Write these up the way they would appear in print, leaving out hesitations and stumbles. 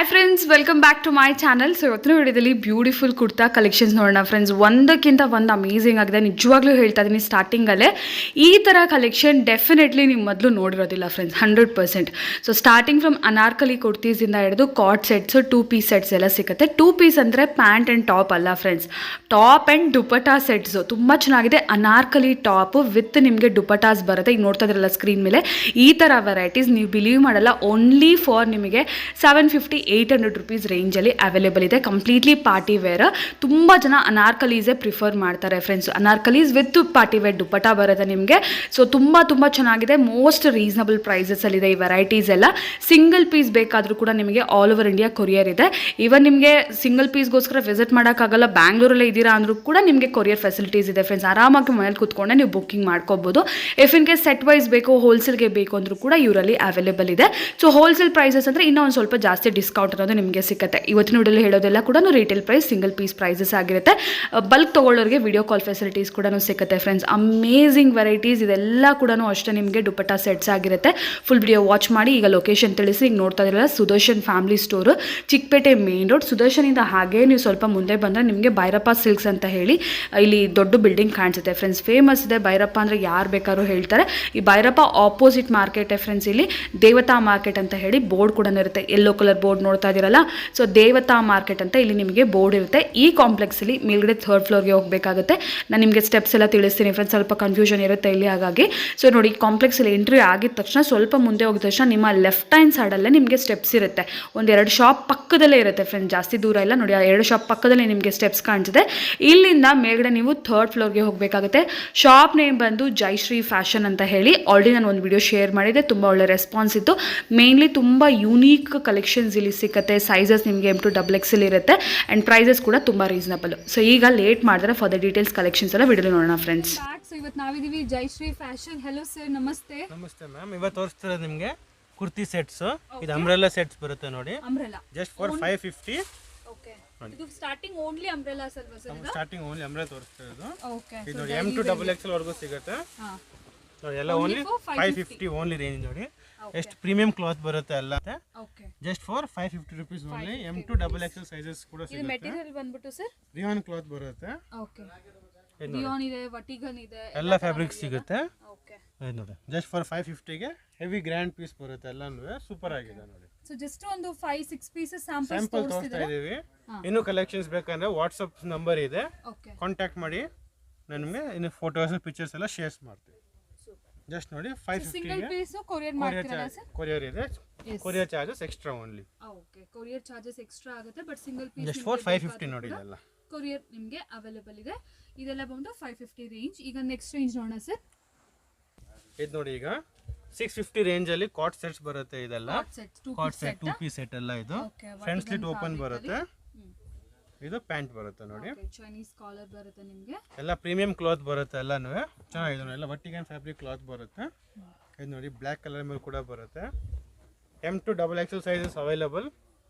Hi friends, welcome back to my channel. So ಇವತ್ತಿನ ವಿಡಿಯೋದಲ್ಲಿ beautiful kurta collections ನೋಡೋಣ friends. ಒಂದಕ್ಕಿಂತ ಒಂದು ಅಮೇಝಿಂಗ್ ಆಗಿದೆ, ನಿಜವಾಗ್ಲೂ ಹೇಳ್ತಾ ಇದ್ದೀನಿ. ಸ್ಟಾರ್ಟಿಂಗಲ್ಲೇ ಈ ಥರ ಕಲೆಕ್ಷನ್ ಡೆಫಿನೆಟ್ಲಿ ನೀವು ಮೊದಲು ನೋಡಿರೋದಿಲ್ಲ friends, 100%. So starting from Anarkali ಕುರ್ತೀಸಿಂದ ಹಿಡಿದು ಕಾಟ್ ಸೆಟ್ಸು, 2 ಪೀಸ್ ಸೆಟ್ಸ್ ಎಲ್ಲ ಸಿಗುತ್ತೆ. 2 ಪೀಸ್ ಅಂದರೆ ಪ್ಯಾಂಟ್ ಆ್ಯಂಡ್ ಟಾಪ್ ಅಲ್ಲ friends, top and dupatta sets ತುಂಬ ಚೆನ್ನಾಗಿದೆ. ಅನಾರ್ಕಲಿ ಟಾಪು ವಿತ್ ನಿಮಗೆ ದುಪಟಾಸ್ ಬರುತ್ತೆ. ಈಗ ನೋಡ್ತಾ ಇದ್ರಲ್ಲ ಸ್ಕ್ರೀನ್ ಮೇಲೆ, ಈ ಥರ ವೆರೈಟೀಸ್ ನೀವು ಬಿಲೀವ್ ಮಾಡಲ್ಲ, ಓನ್ಲಿ ಫಾರ್ ನಿಮಗೆ 750-800 rupees ರೇಂಜಲ್ಲಿ ಅವೈಲೇಬಲ್ ಇದೆ. Completely party wear. ತುಂಬ ಜನ ಅನಾರ್ಕಲೀಸೇ ಪ್ರಿಫರ್ ಮಾಡ್ತಾರೆ friends. Anarkalis with party wear dupatta ಬರುತ್ತೆ ನಿಮಗೆ. ಸೊ ತುಂಬ ಚೆನ್ನಾಗಿದೆ. ಮೋಸ್ಟ್ ರೀಸನಬಲ್ ಪ್ರೈಸಸಲ್ಲಿದೆ ಈ ವೆರೈಟೀಸ್ ಎಲ್ಲ. ಸಿಂಗಲ್ ಪೀಸ್ ಬೇಕಾದರೂ ಕೂಡ ನಿಮಗೆ ಆಲ್ ಓವರ್ ಇಂಡಿಯಾ ಕೊರಿಯರ್ ಇದೆ. ಇವನ್ ನಿಮಗೆ ಸಿಂಗಲ್ ಪೀಸ್ಗೋಸ್ಕರ ವಿಸಿಟ್ ಮಾಡೋಕ್ಕಾಗಲ್ಲ, ಬ್ಯಾಂಗ್ಳೂರಲ್ಲೇ ಇದ್ದೀರಾ ಅಂದರೂ ಕೂಡ ನಿಮಗೆ ಕೊರಿಯರ್ ಫೆಸಿಲಿಟೀಸ್ ಇದೆ ಫ್ರೆಂಡ್ಸ್. ಆರಾಮಾಗಿ ಮನೇಲಿ ಕೂತ್ಕೊಂಡೆ ನೀವು ಬುಕ್ಕಿಂಗ್ ಮಾಡ್ಕೋಬೋದು. If in case set wise ಬೇಕು, ಹೋಲ್ಸೇಲ್ಗೆ ಬೇಕು ಅಂದರೂ ಕೂಡ ಇವರಲ್ಲಿ ಅವೈಲೇಬಲ್ ಇದೆ. ಸೊ ಹೋಲ್ಸೇಲ್ ಪ್ರೈಸಸ್ ಅಂದರೆ ಇನ್ನೂ ಒಂದು ಸ್ವಲ್ಪ ಜಾಸ್ತಿ ಡಿಸ್ಕೌಂಟ್ ಅನ್ನೋದು ನಿಮಗೆ ಸಿಗುತ್ತೆ. ಇವತ್ತಿನ ವಿಡಿಯೋಲಿ ಹೇಳೋದೆಲ್ಲ ಕೂಡ retail price, single piece prices ಆಗಿರುತ್ತೆ. ಬಲ್ಕ್ ತೊಗೊಳ್ಳೋರಿಗೆ ವಿಡಿಯೋ ಕಾಲ್ ಫೆಸಿಲಿಟೀಸ್ ಕೂಡ ಸಿಗುತ್ತೆ ಫ್ರೆಂಡ್ಸ್. ಅಮೇಝಿಂಗ್ ವೆರೈಟೀಸ್ ಇದೆಲ್ಲ ಕೂಡ ಅಷ್ಟೇ ನಿಮಗೆ ದುಪಟ್ಟಾ ಸೆಟ್ಸ್ ಆಗಿರುತ್ತೆ. ಫುಲ್ ವಿಡಿಯೋ ವಾಚ್ ಮಾಡಿ. ಈಗ ಲೊಕೇಶನ್ ತಿಳಿಸಿ. ಈಗ ನೋಡ್ತಾ ಇದ್ದೀರಲ್ಲ, Sudarshan family store, Chickpet main road. ಸುದರ್ಶನಿಂದ ಹಾಗೆ ನೀವು ಸ್ವಲ್ಪ ಮುಂದೆ ಬಂದರೆ ನಿಮಗೆ ಭೈರಪ್ಪ ಸಿಲ್ಕ್ಸ್ ಅಂತ ಹೇಳಿ ಇಲ್ಲಿ ದೊಡ್ಡ ಬಿಲ್ಡಿಂಗ್ ಕಾಣಿಸುತ್ತೆ ಫ್ರೆಂಡ್ಸ್. ಫೇಮಸ್ ಇದೆ ಭೈರಪ್ಪ ಅಂದರೆ, ಯಾರು ಬೇಕಾದ್ರೂ ಹೇಳ್ತಾರೆ. ಈ ಭೈರಪ್ಪ ಆಪೋಸಿಟ್ ಮಾರ್ಕೆಟ್ ಫ್ರೆಂಡ್ಸ್. ಇಲ್ಲಿ ದೇವತಾ ಮಾರ್ಕೆಟ್ ಅಂತ ಹೇಳಿ ಬೋರ್ಡ್ ಕೂಡ ಇರುತ್ತೆ. ಯೆಲ್ಲೋ ಕಲರ್ ಬೋರ್ಡ್ ನೋಡ್ತಾ ಇದ್ದೀರಲ್ಲ, ಸೊ ದೇವತಾ ಮಾರ್ಕೆಟ್ ಅಂತ ಇಲ್ಲಿ ನಿಮಗೆ ಬೋರ್ಡ್ ಇರುತ್ತೆ. ಈ ಕಾಂಪ್ಲೆಕ್ಸಲ್ಲಿ ಮೇಲ್ಗಡೆ 3rd ಫ್ಲೋರ್ಗೆ ಹೋಗಬೇಕಾಗುತ್ತೆ. ನಾನು ನಿಮಗೆ ಸ್ಟೆಪ್ಸ್ ಎಲ್ಲ ತಿಳಿಸ್ತೀನಿ ಫ್ರೆಂಡ್ಸ್, ಸ್ವಲ್ಪ ಕನ್ಫ್ಯೂಷನ್ ಇರುತ್ತೆ ಇಲ್ಲಿ. ಹಾಗಾಗಿ ಸೊ ನೋಡಿ, ಕಾಂಪ್ಲೆಕ್ಸಲ್ಲಿ ಎಂಟ್ರಿ ಆಗಿದ ತಕ್ಷಣ ಸ್ವಲ್ಪ ಮುಂದೆ ಹೋಗಿದ ತಕ್ಷಣ ನಿಮ್ಮ ಲೆಫ್ಟ್ ಹ್ಯಾಂಡ್ ಸೈಡಲ್ಲೇ ನಿಮಗೆ ಸ್ಟೆಪ್ಸ್ ಇರುತ್ತೆ. 1-2 ಶಾಪ್ ಪಕ್ಕದಲ್ಲೇ ಇರುತ್ತೆ ಫ್ರೆಂಡ್ಸ್, ಜಾಸ್ತಿ ದೂರ ಇಲ್ಲ. ನೋಡಿ, ಆ 2 ಶಾಪ್ ಪಕ್ಕದಲ್ಲೇ ನಿಮಗೆ ಸ್ಟೆಪ್ಸ್ ಕಾಣಿಸುತ್ತೆ. ಇಲ್ಲಿಂದ ಮೇಲ್ಗಡೆ ನೀವು 3rd ಫ್ಲೋರ್ಗೆ ಹೋಗಬೇಕಾಗುತ್ತೆ. ಶಾಪ್ ನೇಮ್ ಬಂದು ಜೈಶ್ರೀ ಫ್ಯಾಷನ್ ಅಂತ ಹೇಳಿ. ಆಲ್ರೆಡಿ ನಾನು ಒಂದು ವಿಡಿಯೋ ಶೇರ್ ಮಾಡಿದೆ, ತುಂಬ ಒಳ್ಳೆ ರೆಸ್ಪಾನ್ಸ್ ಇತ್ತು. ಮೇನ್ಲಿ ತುಂಬ ಯೂನೀಕ್ ಕಲೆಕ್ಷನ್ಸ್ ಇಲ್ಲಿ ಸಿಗುತ್ತೆ. ಸೈಜಸ್ ನಿಮಗೆ M2XXL ಇರುತ್ತೆ ಆ್ಯಂಡ್ ಪ್ರೈಸಸ್ ಕೂಡ ತುಂಬ ರೀಸನಬಲ್. ಸೊ ಈಗ ಲೇಟ್ ಮಾಡಿದ್ರೆ ಫಾರ್ ದ ಡೀಟೇಲ್ಸ್ ಕಲೆಕ್ಷನ್ಸ್ ಎಲ್ಲ ವಿಡಿಯೋ ನೋಡೋಣ ಫ್ರೆಂಡ್ಸ್. ಸೊ ಇವತ್ತು ನಾವಿದೀವಿ ಜೈಶ್ರೀ ಫ್ಯಾಷನ್. ಹೆಲೋ ಸರ್, ನಮಸ್ತೆ. ನಮಸ್ತೆ ಮ್ಯಾಮ್. ಇವತ್ತು ತೋರಿಸ್ತಿರೋದು ನಿಮಗೆ ಕುರ್ತಿ ಸೆಟ್ಸ್. ಇದು ಅಂಬ್ರೆಲಾ ಸೆಟ್ಸ್ ಬರುತ್ತೆ ನೋಡಿ. Umbrella just for 550. ಓಕೆ, ಇದು ಸ್ಟಾರ್ಟಿಂಗ್ ಓನ್ಲಿ ಅಂಬ್ರೆಲಾ ಅಲ್ವಾ ಸರ್? ಸ್ಟಾರ್ಟಿಂಗ್ ಓನ್ಲಿ ಅಂಬ್ರೆಲಾ ತೋರಿಸ್ತಿರೋದು. ಓಕೆ, ಇದು ನೋಡಿ M2XXL ವರೆಗೂ ಸಿಗುತ್ತೆ ನೋಡಿ. ಎಲ್ಲ ಓನ್ಲಿ 550 ಓನ್ಲಿ ರೇಂಜ್ ನೋಡಿ. ಎಷ್ಟು ಪ್ರೀಮಿಯಂ ಕ್ಲಾತ್ ಬರುತ್ತೆ ಎಲ್ಲ. Okay, just for 550 rupees only. M2XXL sizes ಕೂಡ ಇದು ಸಿಗುತ್ತೆ. ಮೆಟೀರಿಯಲ್ ಬಂದ್ಬಿಟ್ಟು ಸರ್ ರಿಯಾನ್ ಕ್ಲಾತ್ ಬರುತ್ತೆ. ಓಕೆ, ರಿಯಾನ್ ಇದೆ, ವಟಿಗನ್ ಇದೆ, ಎಲ್ಲ ಫ್ಯಾಬ್ರಿಕ್ ಸಿಗುತ್ತೆ. ಓಕೆ, ಇದು ನೋಡಿ ಜಸ್ಟ್ ಫಾರ್ 550ಗೆ ಹೆವಿ ಗ್ರ್ಯಾಂಡ್ ಪೀಸ್ ಬರುತ್ತೆ. ಎಲ್ಲಾನು ಸೂಪರ್ ಆಗಿದೆ ನೋಡಿ. ಸೊ ಜಸ್ಟ್ ಒಂದು 5-6 ಪೀಸಸ್ ಸ್ಯಾಂಪಲ್ ಸ್ಯಾಂಪಲ್ ತೋರಿಸ್ತಾ ಇದೀವಿ. ಇನ್ನು ಕಲೆಕ್ಷನ್ಸ್ ಬೇಕಂದ್ರೆ ವಾಟ್ಸಪ್ ನಂಬರ್ ಇದೆ, ಓಕೆ, ಕಾಂಟ್ಯಾಕ್ಟ್ ಮಾಡಿ. ನಿಮಗೆ ಇನ್ನು ಫೋಟೋಸ್ ಪಿಕ್ಚರ್ಸ್ ಎಲ್ಲ ಶೇರ್ಸ್ ಮಾಡ್ತೀವಿ. ಜಸ್ಟ್ ನೋಡಿ 550 ಸಿಂಗಲ್ ಪೀಸ್ ಕೊರಿಯರ್ ಮಾಡ್ತೀರಾ ಸರ್? ಕೊರಿಯರ್ ಇದೆ. Courier charges extra only. Okay, courier charges extra ಆಗುತ್ತೆ, but single piece just for 550 ನೋಡಿ. ಇದೆಲ್ಲ ಕೊರಿಯರ್ ನಿಮಗೆ ಅವೈಲೇಬಲ್ ಇದೆ. ಇದೆಲ್ಲ ಬಂದು 550 ರೇಂಜ್. ಈಗ ನೆಕ್ಸ್ಟ್ ರೇಂಜ್ ನೋಡೋಣ ಸರ್. ಇದು ನೋಡಿ, ಈಗ 650 ರೇಂಜ್ ಅಲ್ಲಿ ಕಾಟ್ ಸೆಟ್ಸ್ ಬರುತ್ತೆ. ಇದೆಲ್ಲ ಕಾಟ್ ಸೆಟ್ 2 ಪೀಸ್ ಸೆಟ್ ಎಲ್ಲ. ಇದು ಫ್ರಂಟ್ ಸ್ಲಿಟ್ ಓಪನ್ ಬರುತ್ತೆ. ಇದು ಪ್ಯಾಂಟ್ ಬರುತ್ತೆ ನೋಡಿ. ಚೈನೀಸ್ ಕಾಲರ್ ಬರುತ್ತೆ ನಿಮಗೆ. ಎಲ್ಲ ಪ್ರೀಮಿಯಂ ಕ್ಲಾತ್ ಬರುತ್ತೆ. ಎಲ್ಲಾನು ಚೆನ್ನಾಗಿದೆ ನೋಡಿ. ಎಲ್ಲ ವಟಿಗನ್ ಫ್ಯಾಬ್ರಿಕ್ ಕ್ಲಾತ್ ಬರುತ್ತೆ. ಇದು ನೋಡಿ, ಬ್ಲ್ಯಾಕ್ ಕಲರ್ ಮೇಲೆ ಕೂಡ ಬರುತ್ತೆ. M2XXL sizes available.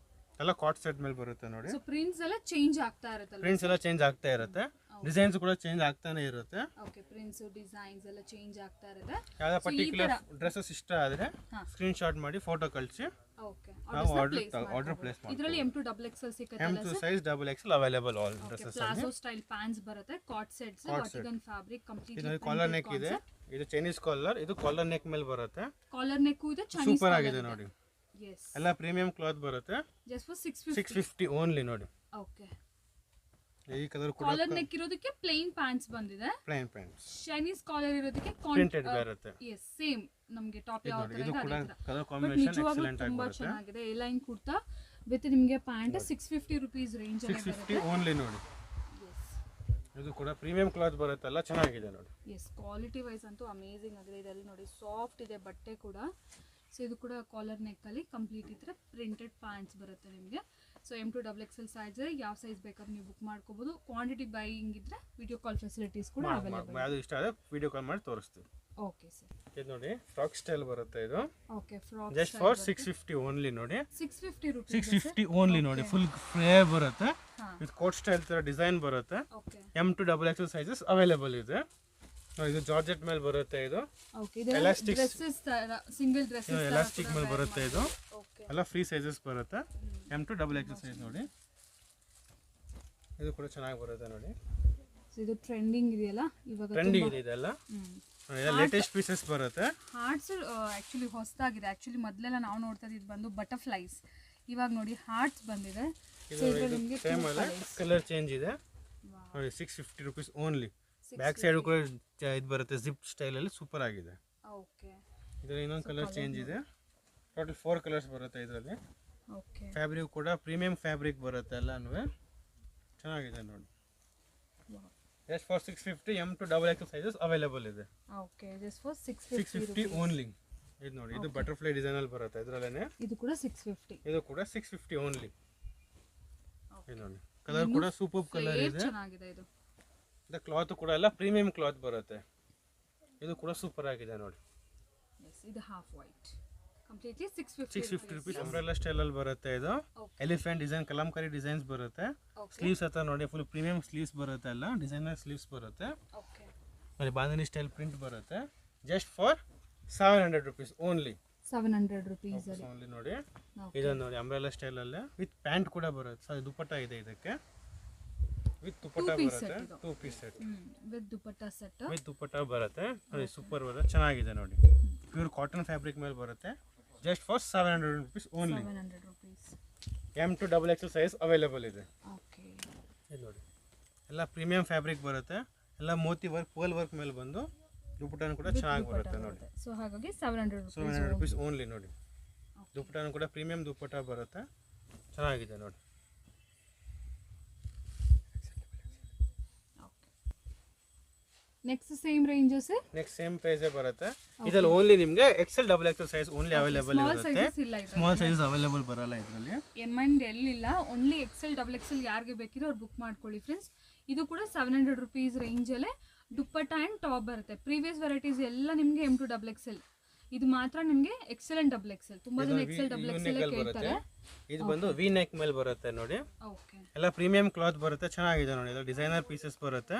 ಎಲ್ಲ ಕಾಟ್ ಸೆಟ್ ಮೇಲೆ ಬರುತ್ತೆ ನೋಡಿ. ಸೊ ಪ್ರಿಂಟ್ಸ್ ಎಲ್ಲ ಚೇಂಜ್ ಆಗ್ತಾ ಇರುತ್ತೆ. ಪ್ರಿಂಟ್ಸ್ ಎಲ್ಲ ಚೇಂಜ್ ಆಗ್ತಾ ಇರುತ್ತೆ. ಡಿಸೈನ್ಸ್ ಕೂಡ ಚೇಂಜ್ ಆಗ್ತಾನೆ ಇರುತ್ತೆ. ಓಕೆ, ಪ್ರಿಂಟ್ಸ್ ಡಿಸೈನ್ಸ್ ಎಲ್ಲ ಚೇಂಜ್ ಆಗ್ತಾ ಇರುತ್ತೆ. ಯಾವ್ದೋ ಪರ್ಟಿಕ್ಯುಲರ್ ಡ್ರೆಸ್ಸಸ್ ಇಷ್ಟ ಆದ್ರೆ ಸ್ಕ್ರೀನ್ ಶಾಟ್ ಮಾಡಿ ಫೋಟೋ ಕಳಿಸಿ. ಓಕೆ, ನಾವು ಆರ್ಡರ್ ಪ್ಲೇಸ್ ಮಾಡ್ತೀವಿ. ಇದರಲ್ಲಿ M2XXL ಸಿಗುತ್ತೆ. M2 size XXL available all dresses ಅಲ್ಲಿ. ಪ್ಲಾಜೋ ಸ್ಟೈಲ್ ಪ್ಯಾಂಟ್ಸ್ ಬರುತ್ತೆ, ಕಾಟ್ ಸೆಟ್ಸ್, ವಟಿಗನ್ ಫ್ಯಾಬ್ರಿಕ್ ಕಂಪ್ಲೀಟ್. ಇದು ಕಾಲರ್ ನೆಕ್ ಇದೆ. ಇದು ಚೈನೀಸ್ ಕಾಲರ್. ಇದು ಕಾಲರ್ ನೆಕ್ ಮೇಲೆ ಬರುತ್ತೆ. ಕಾಲರ್ ನೆಕ್ ಇದೆ, ಚೈನೀಸ್ ಸೂಪರ್ ಆಗಿದೆ ನೋಡಿ. ಯೆಸ್, ಎಲ್ಲ ಪ್ರೀಮಿಯಂ ಕ್ಲಾತ್ ಬರುತ್ತೆ. ಜಸ್ಟ್ ಫಾರ್ 650 ಓನ್ಲಿ ನೋಡಿ. ಓಕೆ, ಈ ಕಲರ್ ಕೂಡ ಕಾಲರ್ ನೆಕ್ ಇರೋದಕ್ಕೆ ಪ್ಲೇನ್ ಪ್ಯಾಂಟ್ಸ್ ಬಂದಿದೆ. Plain pants. ಚೈನೀಸ್ ಕಾಲರ್ ಇರೋದಕ್ಕೆ ಪ್ರಿಂಟೆಡ್ ಬರುತ್ತೆ. ಎಸ್, ಸೇಮ್ ನಮಗೆ ಟಾಪ್ ಯಾವ ತರ ಇದು ಕೂಡ ಇದೆ. ಕಲರ್ ಕಾಂಬಿನೇಷನ್ ಎಕ್ಸಲೆಂಟ್ ಆಗಿ ತುಂಬಾ ಬರುತ್ತೆ. ಚೆನ್ನಾಗಿದೆ. ಎ ಲೈನ್ ಕುರ್ತಾ ವಿತ್ ನಿಮಗೆ ಪ್ಯಾಂಟ್ 650 rupees ರೇಂಜ್ ಅಲ್ಲಿ 650 ಬರುತ್ತೆ. ಓನ್ಲಿ ನೋಡಿ. ಎಸ್, ಇದು ಕೂಡ ಪ್ರೀಮಿಯಂ ಕ್ಲಾತ್ ಬರುತ್ತೆ. ಎಲ್ಲ ಚೆನ್ನಾಗಿದೆ ನೋಡಿ. ಎಸ್, ಕ್ವಾಲಿಟಿ ವೈಸ್ ಅಂತೂ ಅಮೇಜಿಂಗ್ ಆಗಿದೆ. ಇದೆಲ್ಲ ನೋಡಿ ಸಾಫ್ಟ್ ಇದೆ ಬಟ್ಟೆ ಕೂಡ. ಸೊ ಇದು ಕೂಡ ಕಾಲರ್ ನೆಕ್ ಅಲ್ಲಿ ಕಂಪ್ಲೀಟ್ ಈ ಥರ ಪ್ರಿಂಟೆಡ್ ಪ್ಯಾಂಟ್ಸ್ ಬರುತ್ತೆ ನಿಮಗೆ. ಸೊ M2XXL ಸೈಜ್, ಯಾವ ಸೈಜ್ ಬೇಕಾದ್ರೂ ನೀವು ಬುಕ್ ಮಾಡ್ಕೋಬಹುದು. ಕ್ವಾಂಟಿಟಿ ಬೈಯಿಂಗ್ ಇದ್ರೆ ವಿಡಿಯೋ ಕಾಲ್ ಫೆಸಿಲಿಟೀಸ್ ಕೂಡ ಅವೈಲೇಬಲ್. ಯಾವುದು ಇಷ್ಟ ಆದ್ರೆ ವಿಡಿಯೋ ಕಾಲ್ ಮಾಡಿ ತೋರಿಸ್ತೀವಿ. Okay sir. ಇದು ನೋಡಿ, ಫ್ರಾಕ್ ಸ್ಟೈಲ್ ಬರುತ್ತೆ. ಇದು okay, frock just for 650 only ನೋಡಿ. 650 rupees. 650 ಓನ್ಲಿ ನೋಡಿ. ಫುಲ್ ಫ್ರೇ ಬರುತ್ತೆ. ವಿತ್ ಕೋಟ್ ಸ್ಟೈಲ್ ತರ ಡಿಸೈನ್ ಬರುತ್ತೆ. ಓಕೆ, M2XXL ಸೈಜಸ್ ಅವೈಲೇಬಲ್ ಇದೆ. ಇದು ಜಾರ್ಜೆಟ್ ಮೇಲೆ ಬರುತ್ತೆ. ಇದು ಓಕೆ, ಇದು ಡ್ರೆಸ್ಸಸ್ ತರ ಸಿಂಗಲ್ ಡ್ರೆಸ್ಸಸ್ ಎಲಾಸ್ಟಿಕ್ ಮೇಲೆ ಬರುತ್ತೆ. ಇದು ಓಕೆ, ಎಲ್ಲ ಫ್ರೀ ಸೈಜಸ್ ಬರುತ್ತೆ. M2 XXL ಸೈಜ್ ನೋಡಿ. ಇದು ಕೂಡ ಚೆನ್ನಾಗಿ ಬರುತ್ತೆ ನೋಡಿ. ಸೊ ಇದು ಟ್ರೆಂಡಿಂಗ್ ಇದೆಯಲ್ಲ ಇವಾಗ ಟ್ರೆಂಡಿಂಗ್ ಇದೆ ಇದೆಲ್ಲ. ಲೇಟೆಸ್ಟ್ ಪೀಸಸ್ ಬರುತ್ತೆ. ಹಾರ್ಟ್ಸ್ ಆ್ಯಕ್ಚುಲಿ ಹೊಸದಾಗಿದೆ. ಆ್ಯಕ್ಚುಲಿ ಮೊದಲೆಲ್ಲ ನಾವು ನೋಡ್ತಾ ಇದ್ದು ಬಂದು ಬಟರ್ಫ್ಲೈಸ್, ಇವಾಗ ನೋಡಿ ಹಾರ್ಟ್ಸ್ ಬಂದಿದೆ. ಸೊ ಇದರಲ್ಲಿ ನಿಮಗೆ ಸೇಮ್ ಅಲ್ಲ, ಕಲರ್ ಚೇಂಜ್ ಇದೆ ನೋಡಿ. 650 rupees ಓನ್ಲಿ. ಬ್ಯಾಕ್ ಸೈಡ್ ಕೂಡ ಇದು ಬರುತ್ತೆ, ಜಿಪ್ ಸ್ಟೈಲಲ್ಲಿ ಸೂಪರ್ ಆಗಿದೆ. ಓಕೆ, ಇದರಲ್ಲಿ ಇನ್ನೊಂದು ಕಲರ್ ಚೇಂಜ್ ಇದೆ. ಟೋಟಲ್ 4 ಕಲರ್ಸ್ ಬರುತ್ತೆ ಇದರಲ್ಲಿ. ಓಕೆ, ಫ್ಯಾಬ್ರಿಕ್ ಕೂಡ ಪ್ರೀಮಿಯಂ ಫ್ಯಾಬ್ರಿಕ್ ಬರುತ್ತೆ ಎಲ್ಲನೂ. ಚೆನ್ನಾಗಿದೆ ನೋಡಿ. Just for 650 M2 sizes available ಇದೆ. Okay, just for 650 only. ಇದು ನೋಡಿ, ಇದು ಬಟರ್ಫ್ಲೈ ಡಿಸೈನ್ ಅಲ್ಲಿ ಬರುತ್ತೆ ಇದರಲ್ಲೇನೆ. ಇದು ಕೂಡ 650. ಇದು ಕೂಡ 650 ಓನ್ಲಿ. ಇದು ನೋಡಿ, ಕಲರ್ ಕೂಡ ಸೂಪರ್ ಕಲರ್ ಇದೆ. ಚೆನ್ನಾಗಿದೆ ಇದು. ಇದು ಕ್ಲಾತ್ ಕೂಡ ಎಲ್ಲ ಪ್ರೀಮಿಯಂ ಕ್ಲಾತ್ ಬರುತ್ತೆ. ಇದು ಕೂಡ ಸೂಪರ್ ಆಗಿದೆ ನೋಡಿ. ಎಸ್, ಇದು half white completely 650 rupees. Umbrella style ಅಲ್ಲಿ ಬರುತ್ತೆ ಇದು. ಎಲಿಫೆಂಟ್ ಡಿಸೈನ್, ಕಲಂಕಾರಿ ಡಿಸೈನ್ಸ್ ಬರುತ್ತೆ. ಸ್ಲೀವ್ಸ್ ಹತ್ರ ನೋಡಿ ಫುಲ್ ಪ್ರೀಮಿಯಂ ಸ್ಲೀವ್ಸ್ ಬರುತ್ತೆ, ಎಲ್ಲ ಡಿಸೈನರ್ ಸ್ಲೀವ್ಸ್ ಬರುತ್ತೆ. ಓಕೆ, ನೋಡಿ ಬಾಂಧನಿ ಸ್ಟೈಲ್ ಪ್ರಿಂಟ್ ಬರುತ್ತೆ. Just for 700 rupees only. 700 rupees ಅಲ್ಲಿ ಓನ್ಲಿ ನೋಡಿ. ಇದನ್ನು ನೋಡಿ ಅಂಬ್ರೆಲಾ ಸ್ಟೈಲ್ ಅಲ್ಲಿ ವಿತ್ ಪ್ಯಾಂಟ್ ಕೂಡ ಬರುತ್ತೆ. ದುಪಟ್ಟ ಇದೆ ಇದಕ್ಕೆ, ವಿತ್ ದುಪಟ್ಟ ಬರುತ್ತೆ. 2 piece set with dupatta set. With dupatta ಬರುತ್ತೆ ನೋಡಿ. ಸೂಪರ್ ಬರುತ್ತೆ, ಚೆನ್ನಾಗಿದೆ ನೋಡಿ. ಪ್ಯೂರ್ ಕಾಟನ್ ಫ್ಯಾಬ್ರಿಕ್ ಮೇಲೆ ಬರುತ್ತೆ. Just for 700 rupees only. 700 rupees. M2 XXL size available ಇದೆ. ಓಕೆ, ಇದು ನೋಡಿ, ಎಲ್ಲ ಪ್ರೀಮಿಯಂ ಫ್ಯಾಬ್ರಿಕ್ ಬರುತ್ತೆ. ಎಲ್ಲ ಮೋತಿ ವರ್ಕ್, ಪೋಲ್ ವರ್ಕ್ ಮೇಲೆ ಬಂದು ದುಪಟ್ಟನು ಕೂಡ ಚೆನ್ನಾಗಿ ಬರುತ್ತೆ ನೋಡಿ. ಸೊ ಹಾಗಾಗಿ 700 rupees ಓನ್ಲಿ ನೋಡಿ. ದುಪಟ್ಟನು ಕೂಡ ಪ್ರೀಮಿಯಂ ದುಪಟ್ಟ ಬರುತ್ತೆ, ಚೆನ್ನಾಗಿದೆ ನೋಡಿ. Next same ranges. Next same price ಬರುತ್ತೆ. ಇದರಲ್ಲಿ ಓನ್ಲಿ ನಿಮಗೆ XXL ಸೈಜ್ ಓನ್ಲಿ ಅವೈಲೇಬಲ್ ಇರುತ್ತೆ. ಇಲ್ಲ ಇದು ಸ್ಮಾಲ್ ಸೈಜ್ ಅವೈಲೇಬಲ್ ಬರಲ್ಲ ಇದರಲ್ಲಿ. ಎಲ್ ಇಲ್ಲ, ಓನ್ಲಿ XL ಯಾರಿಗೆ ಬೇಕಿರೋ ಅವ್ರು ಬುಕ್ ಮಾಡ್ಕೊಳ್ಳಿ ಫ್ರೆಂಡ್ಸ್. ಇದು ಕೂಡ 700 rupees ರೇಂಜಲ್ಲೇ ದುಪ್ಪಟ್ಟ ಆ್ಯಂಡ್ ಟಾಪ್ ಬರುತ್ತೆ. ಪ್ರೀವಿಯಸ್ ವೆರೈಟೀಸ್ ಎಲ್ಲ ನಿಮಗೆ M2 XXL, ಇದು ಮಾತ್ರ ನಿಮಗೆ XL and XXL. ತುಂಬಾ ಜನ XL ಕೇಳ್ತಾರೆ. ಇದು ಬಂದು ವಿ ನೆಕ್ ಮೇಲೆ ಬರುತ್ತೆ ನೋಡಿ. ಓಕೆ, ಎಲ್ಲ ಪ್ರೀಮಿಯಂ ಕ್ಲಾತ್ ಬರುತ್ತೆ, ಚೆನ್ನಾಗಿದೆ ನೋಡಿ. ಇದು ಡಿಸೈನರ್ ಪೀಸಸ್ ಬರುತ್ತೆ,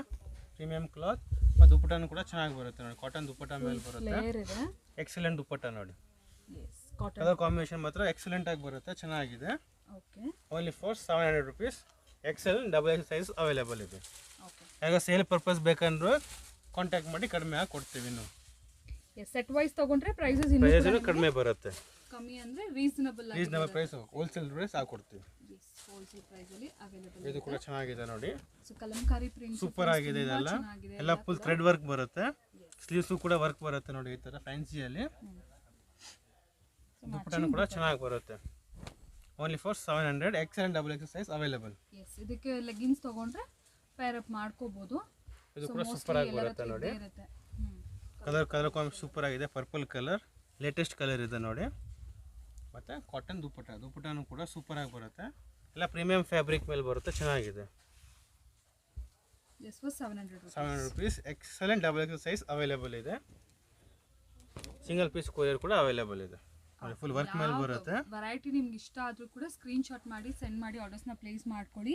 ಪ್ರೀಮಿಯಂ ಕ್ಲಾತ್. ಮತ್ತು ದುಪಟ್ಟನು ಕೂಡ ಚೆನ್ನಾಗಿ ಬರುತ್ತೆ ನೋಡಿ. ಕಾಟನ್ ದುಪಟ್ಟ ಮೇಲೆ ಬರುತ್ತೆ. ಲೇಯರ್ ಇದೆ. ಎಕ್ಸಲೆಂಟ್ ದುಪಟ್ಟ ನೋಡಿ. ಎಸ್, ಕಾಟನ್ ಕಲರ್ ಕಾಂಬಿನೇಷನ್ ಮಾತ್ರ ಎಕ್ಸಲೆಂಟ್ ಆಗಿ ಬರುತ್ತೆ, ಚೆನ್ನಾಗಿದೆ. Okay, only for 700 rupees. XL and XXL size available ಇದೆ. ಓಕೆ, ಈಗ ಸೇಲ್ ಪರ್ಪಸ್ ಬೇಕಂದ್ರೆ ಕಾಂಟ್ಯಾಕ್ಟ್ ಮಾಡಿ ಕಡಿಮೆ ಆಗಿ ಕೊಡ್ತೀವಿ. ಇನ್ನು ಸೆಟ್ ವೈಸ್ ತಗೊಂಡ್ರೆ ಪ್ರೈಸಸ್ ಪ್ರೈಸ್ ಕಡಿಮೆ ಬರುತ್ತೆ. ಕಮ್ಮಿ ಅಂದ್ರೆ ರೀಸನಬಲ್ ಪ್ರೈಸ್, ಹೋಲ್ಸೇಲ್ ಪ್ರೈಸ್ ಹಾಕೊಡ್ತೀವಿ. ಹೋಲ್ಸೇಲ್ ಪ್ರೈಸ್ ಅಲ್ಲಿ ಅವೈಲೇಬಲ್. ಇದು ಕೂಡ ಚೆನ್ನಾಗಿದೆ ನೋಡಿ. ಸೊ ಕಲಂಕಾರಿ ಪ್ರಿಂಟ್ ಸೂಪರ್ ಆಗಿದೆ ಇದೆಲ್ಲ. ಎಲ್ಲ ಫುಲ್ ಥ್ರೆಡ್ ವರ್ಕ್ ಬರುತ್ತೆ. ಸ್ಲೀವ್ಸ್ ಕೂಡ ವರ್ಕ್ ಬರುತ್ತೆ ನೋಡಿ, ಈ ತರ ಫ್ಯಾನ್ಸಿಯಲ್ಲಿ. ದುಪಟ್ಟನು ಕೂಡ ಚೆನ್ನಾಗಿ ಬರುತ್ತೆ. Only for 700. XL and XXL size available. Yes, ಇದಕ್ಕೆ ಲೆಗ್ಗಿನ್ಸ್ ತಗೊಂಡ್ರೆ ಪೇರ್ ಅಪ್ ಮಾಡ್ಕೋಬಹುದು. ಇದು ಕೂಡ ಸೂಪರ್ ಆಗಿ ಬರುತ್ತೆ ನೋಡಿ. ಕಲರ್ ಕಾಂಬಿನೇಷನ್ ಸೂಪರ್ ಆಗಿದೆ. ಪರ್ಪಲ್ ಕಲರ್, ಲೇಟೆಸ್ಟ್ ಕಲರ್ ಇದೆ ನೋಡಿ. ಮತ್ತು ಕಾಟನ್ ದುಪಟ್ಟನು ಕೂಡ ಸೂಪರ್ ಆಗಿ ಬರುತ್ತೆ. ಎಲ್ಲ ಪ್ರೀಮಿಯಂ ಫ್ಯಾಬ್ರಿಕ್ ಮೇಲೆ ಬರುತ್ತೆ, ಚೆನ್ನಾಗಿದೆ. Just for 700 rupees. XL and XXL size available ಇದೆ. ಸಿಂಗಲ್ ಪೀಸ್ ಕೊರಿಯರ್ ಕೂಡ ಅವೈಲೇಬಲ್ ಇದೆ. ಫುಲ್ ವರ್ಕ್ ಮೇಲೆ ಬರುತ್ತೆ. ವೆರೈಟಿ ನಿಮ್ಗೆ ಇಷ್ಟ ಆದರೂ ಕೂಡ ಸ್ಕ್ರೀನ್ ಶಾಟ್ ಮಾಡಿ ಸೆಂಡ್ ಮಾಡಿ ಆರ್ಡರ್ಸ್ನ ಪ್ಲೇಸ್ ಮಾಡ್ಕೊಳ್ಳಿ.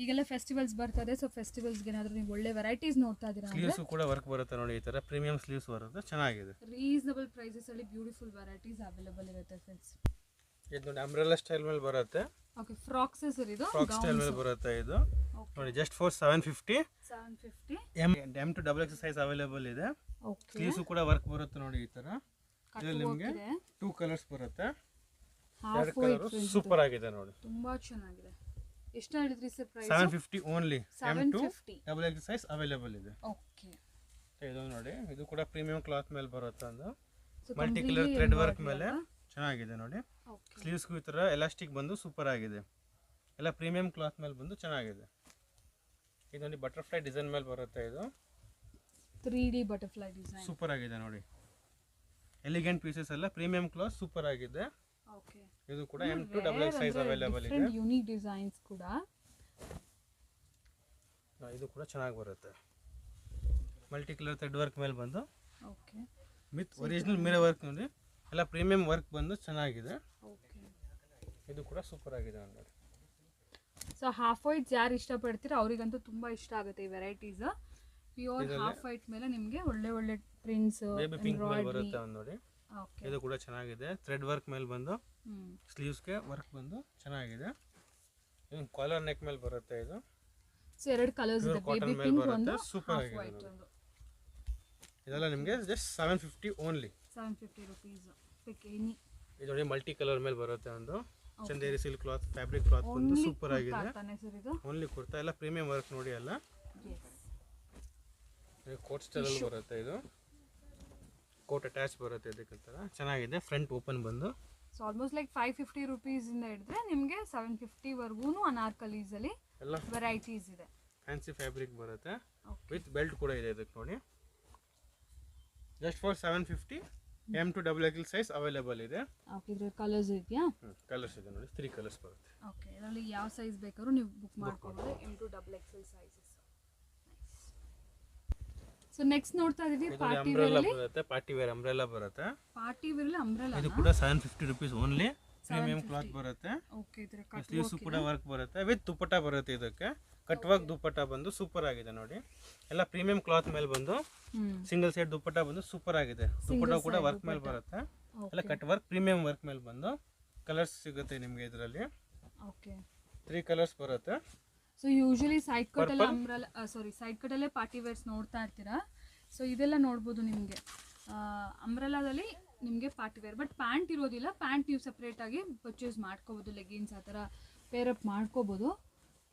ಈಗೆಲ್ಲ ಫೆಸ್ಟಿವಲ್ಸ್ ಬರ್ತದೆ, ಸೊ ಫೆಸ್ಟಿವಲ್ಸ್ಗೆ ಏನಾದರೂ ನೀವು ಒಳ್ಳೆ ವೆರೈಟೀಸ್ ನೋಡ್ತಾ ಇದ್ದೀರಾ ಅಂದರೆ ಸ್ಲೀವ್ಸ್ ಕೂಡ ವರ್ಕ್ ಬರುತ್ತೆ ನೋಡಿ, ಈ ಥರ ಪ್ರೀಮಿಯಂ ಸ್ಲೀವ್ಸ್ ಬರುತ್ತೆ, ಚೆನ್ನಾಗಿದೆ. ರೀಸನಬಲ್ ಪ್ರೈಸಸಲ್ಲಿ ಬ್ಯೂಟಿಫುಲ್ ವೆರೈಟೀಸ್ ಅವೈಲೇಬಲ್ ಇರುತ್ತೆ ಫ್ರೆಂಡ್ಸ್. ಇದು ನೋಡಿ ಅಂಬ್ರೆಲಾ ಸ್ಟೈಲ್ ಮೇಲೆ ಬರುತ್ತೆ. ಓಕೆ, ಫ್ರಾಕ್ಸ್ ಇದು ಫ್ರಾಕ್ ಸ್ಟೈಲ್ ಮೇಲೆ ಬರುತ್ತೆ ಇದು ನೋಡಿ. Just for 750. M2 XXL size available ಇದೆ. ಓಕೆ, ಸ್ಲೀವ್ಸ್ ಕೂಡ ವರ್ಕ್ ಬರುತ್ತೆ ನೋಡಿ ಈ ಥರ. ಇದರಲ್ಲಿ ನಿಮಗೆ 2 ಕಲರ್ಸ್ ಬರುತ್ತೆ. ಎರಡು ಕಲರ್ ಸೂಪರ್ ಆಗಿದೆ ನೋಡಿ, ತುಂಬಾ ಚೆನ್ನಾಗಿದೆ. ಎಷ್ಟು ಹೇಳಿದ್ರಿ sir price? 750 only. M2 750 XXL size available ಇದೆ. ಓಕೆ, ಇದು ನೋಡಿ, ಇದು ಕೂಡ ಪ್ರೀಮಿಯಂ ಕ್ಲಾತ್ ಮೇಲೆ ಬರುತ್ತೆ. ಒಂದು ಮಲ್ಟಿ ಕಲರ್ ಥ್ರೆಡ್ ವರ್ಕ್ ಮೇಲೆ ಚೆನ್ನಾಗಿದೆ ನೋಡಿ. ಸ್ಲೀವ್ಸ್ಗೂ ಈ ಥರ ಎಲಾಸ್ಟಿಕ್ ಬಂದು ಸೂಪರ್ ಆಗಿದೆ. ಎಲ್ಲ ಪ್ರೀಮಿಯಂ ಕ್ಲಾತ್ ಮೇಲೆ ಬಂದು ಚೆನ್ನಾಗಿದೆ. ಇದು ನೋಡಿ ಬಟರ್ಫ್ಲೈ ಡಿಸೈನ್ ಮೇಲೆ ಬರುತ್ತೆ. ಇದು 3D ಬಟರ್ಫ್ಲೈ ಡಿಸೈನ್ ಸೂಪರ್ ಆಗಿದೆ ನೋಡಿ. ಎಲಿಗೆಂಟ್ ಪೀಸಸ್ ಎಲ್ಲ ಪ್ರೀಮಿಯಂ ಕ್ಲಾತ್ ಸೂಪರ್ ಆಗಿದೆ. ಓಕೆ, ಇದು ಕೂಡ M2 XXL ಸೈಜ್ ಅವೈಲೇಬಲ್ ಇದೆ. ಯೂನಿಕ್ ಡಿಸೈನ್ಸ್ ಕೂಡ. ಇದು ಕೂಡ ಚೆನ್ನಾಗಿ ಬರುತ್ತೆ. ಮಲ್ಟಿ ಕಲರ್ ಥ್ರೆಡ್ ವರ್ಕ್ ಮೇಲೆ ಬಂದು okay, with original mirror work ನೋಡಿ. ಎಲ್ಲ ಪ್ರೀಮಿಯಂ ವರ್ಕ್ ಬಂದು ಚೆನ್ನಾಗಿದೆ. ಓಕೆ, ಇದು ಕೂಡ ಸೂಪರ್ ಆಗಿದೆ ನೋಡಿ. ಸೊ ಹಾಫ್ ವೈಟ್ ಯಾರು ಇಷ್ಟಪಡ್ತೀರಾ ಅವರಿಗಂತೂ ತುಂಬಾ ಇಷ್ಟ ಆಗುತ್ತೆ ಈ ವೆರೈಟೀಸ್. ಪ್ಯೂರ್ ಹಾಫ್ ವೈಟ್ ಮೇಲೆ ನಿಮಗೆ ಒಳ್ಳೆ ಒಳ್ಳೆ ಪ್ರಿಂಟ್ಸ್, ಬೇಬಿ ಪಿಂಕ್ ಮೇಲೆ ಬರುತ್ತೆ ಒಂದು ನೋಡಿ. ಓಕೆ, ಇದು ಕೂಡ ಚೆನ್ನಾಗಿದೆ. ಥ್ರೆಡ್ ವರ್ಕ್ ಮೇಲೆ ಬಂದು ಸ್ಲೀವ್ಸ್ಗೆ ವರ್ಕ್ ಬಂದು ಚೆನ್ನಾಗಿದೆ. ಇದು ಕಾಲರ್ ನೆಕ್ ಮೇಲೆ ಬರುತ್ತೆ. ಇದು ಸೊ ಎರಡು ಕಲರ್ಸ್ ಇದೆ, ಕಾಟನ್ ಬೇಬಿ ಮೇಲೆ ಪಿಂಕ್ ಬರುತ್ತೆ, ಒಂದು, ಸೂಪರ್ ಹಾಫ್ ಆಗಿದೆ ವೈಟ್ ನೋಡಿ. ಒಂದು. ಇದೆಲ್ಲ ನಿಮಗೆ ಜಸ್ಟ್ 750 ಓನ್ಲಿ. 750 rupees. ಪಿಕ್ ಎನಿ. ಇದು ನೋಡಿ ಮಲ್ಟಿ ಕಲರ್ ಮೇಲೆ ಬರುತ್ತೆ. ಒಂದು Chanderi silk cloth, fabric cloth ಬಂದು ಸೂಪರ್ ಆಗಿದೆ. ಸರ್ ಇದು ಓನ್ಲಿ ಕುರ್ತಾ, ಎಲ್ಲ ಪ್ರೀಮಿಯಂ ವರ್ಕ್ ನೋಡಿ. ಎಲ್ಲ ಕೋಟ್ ಸ್ಟೈಲ್ ಅಲ್ಲಿ ಬರುತ್ತೆ. ಇದು ಕೋಟ್ ಅಟ್ಯಾಚ್ ಬರುತ್ತೆ. ಇದಕ್ಕಿಂತ ಚೆನ್ನಾಗಿದೆ. ಫ್ರಂಟ್ ಓಪನ್ ಬಂದು ಸೊ ಆಲ್ಮೋಸ್ಟ್ ಲೈಕ್ 550 rupees ಇಂದ ಹಿಡಿದ್ರೆ ನಿಮಗೆ 750 ವರ್ಗೂನು ಅನಾರ್ಕಲೀಸ್ ಅಲ್ಲಿ ಎಲ್ಲ ವೆರೈಟೀಸ್ ಇದೆ. ಫ್ಯಾನ್ಸಿ ಫ್ಯಾಬ್ರಿಕ್ ಬರುತ್ತೆ, ವಿತ್ ಬೆಲ್ಟ್ ಕೂಡ ಇದೆ ಇದಕ್ಕೆ ನೋಡಿ. Just for 750 M2XXL size available ಇದೆ. ಓಕೆ, ಇದ್ರ ಕಲರ್ಸ್ ಇದೆಯಾ? ಕಲರ್ಸ್ ಇದೆ ನೋಡಿ, 3 ಕಲರ್ಸ್ ಬರುತ್ತೆ. ಓಕೆ, ಇದರಲ್ಲಿ ಯಾವ ಸೈಜ್ ಬೇಕಾದ್ರೂ ನೀವು ಬುಕ್ ಮಾಡ್ಕೊಬೋದು. M2XXL sizes. ಸೊ ನೆಕ್ಸ್ಟ್ ನೋಡ್ತಾ ಇದೀವಿ ಇದು ಪಾರ್ಟಿ ವೇರ್ ಅಂಬ್ರೆಲಾ ಅಲ್ಲಿ. ಬರುತ್ತೆ, ಪಾರ್ಟಿ ವೇರ್ ಅಂಬ್ರೆಲಾ ಬರುತ್ತೆ. ಪಾರ್ಟಿ ವೇರ್ ಅಲ್ಲಿ ಅಂಬ್ರೆಲಾ. ಇದು ಕೂಡ 750 rupees ಓನ್ಲಿ. ಪ್ರೀಮಿಯಂ ಕ್ಲಾತ್ ಬರುತ್ತೆ. ಓಕೆ, ಇದ್ರ ಕಟ್ ಸ್ಲೀವ್ಸ್ ಕೂಡ ವರ್ಕ್ ಬರುತ್ತೆ, ವಿತ್ ದುಪ್ಪಟ್ಟ ಬರುತ್ತೆ. ಇದಕ್ಕೆ ಕಟ್ ವರ್ಕ್ ದುಪ್ಪಟ್ಟ ಬಂದು ಸೂಪರ್ ಆಗಿದೆ ನೋಡಿ. ಎಲ್ಲ ಪ್ರೀಮಿಯಂ ಕ್ಲಾತ್ ಮೇಲೆ ಬಂದು ಸಿಂಗಲ್ ಸೈಡ್ ದುಪ್ಪಟ್ಟ ಬಂದು ಸೂಪರ್ ಆಗಿದೆ. ದುಪ್ಪಟ್ಟ ಕೂಡ ವರ್ಕ್ ಮೇಲೆ ಬರುತ್ತೆ. ಎಲ್ಲ ಕಟ್ ವರ್ಕ್ ಪ್ರೀಮಿಯಂ ವರ್ಕ್ ಮೇಲೆ ಬಂದು ಕಲರ್ಸ್ ಸಿಗುತ್ತೆ ನಿಮಗೆ ಇದರಲ್ಲಿ. ಓಕೆ, 3 ಕಲರ್ಸ್ ಬರುತ್ತೆ. ಸೊ ಯೂಶಲಿ ಸೈಡ್ ಕಟ್ ಎಲ್ಲ ಅಂಬ್ರೆಲಾ, ಸೈಡ್ ಕಟ್ ಅಲ್ಲೇ ಪಾರ್ಟಿ ವೇರ್ಸ್ ನೋಡ್ತಾ ಇರ್ತೀರಾ. ಸೊ ಇದೆಲ್ಲ ನೋಡ್ಬೋದು ನಿಮಗೆ ಅಂಬ್ರೆಲಾದಲ್ಲಿ ನಿಮಗೆ ಪಾರ್ಟಿ ವೇರ್. ಬಟ್ ಪ್ಯಾಂಟ್ ಇರೋದಿಲ್ಲ, ಪ್ಯಾಂಟ್ ನೀವು ಸಪ್ರೇಟ್ ಆಗಿ ಪರ್ಚೇಸ್ ಮಾಡ್ಕೋಬೋದು. ಲೆಗಿನ್ಸ್ ಆ ಥರ ಪೇರ್ ಅಪ್ ಮಾಡ್ಕೋಬೋದು.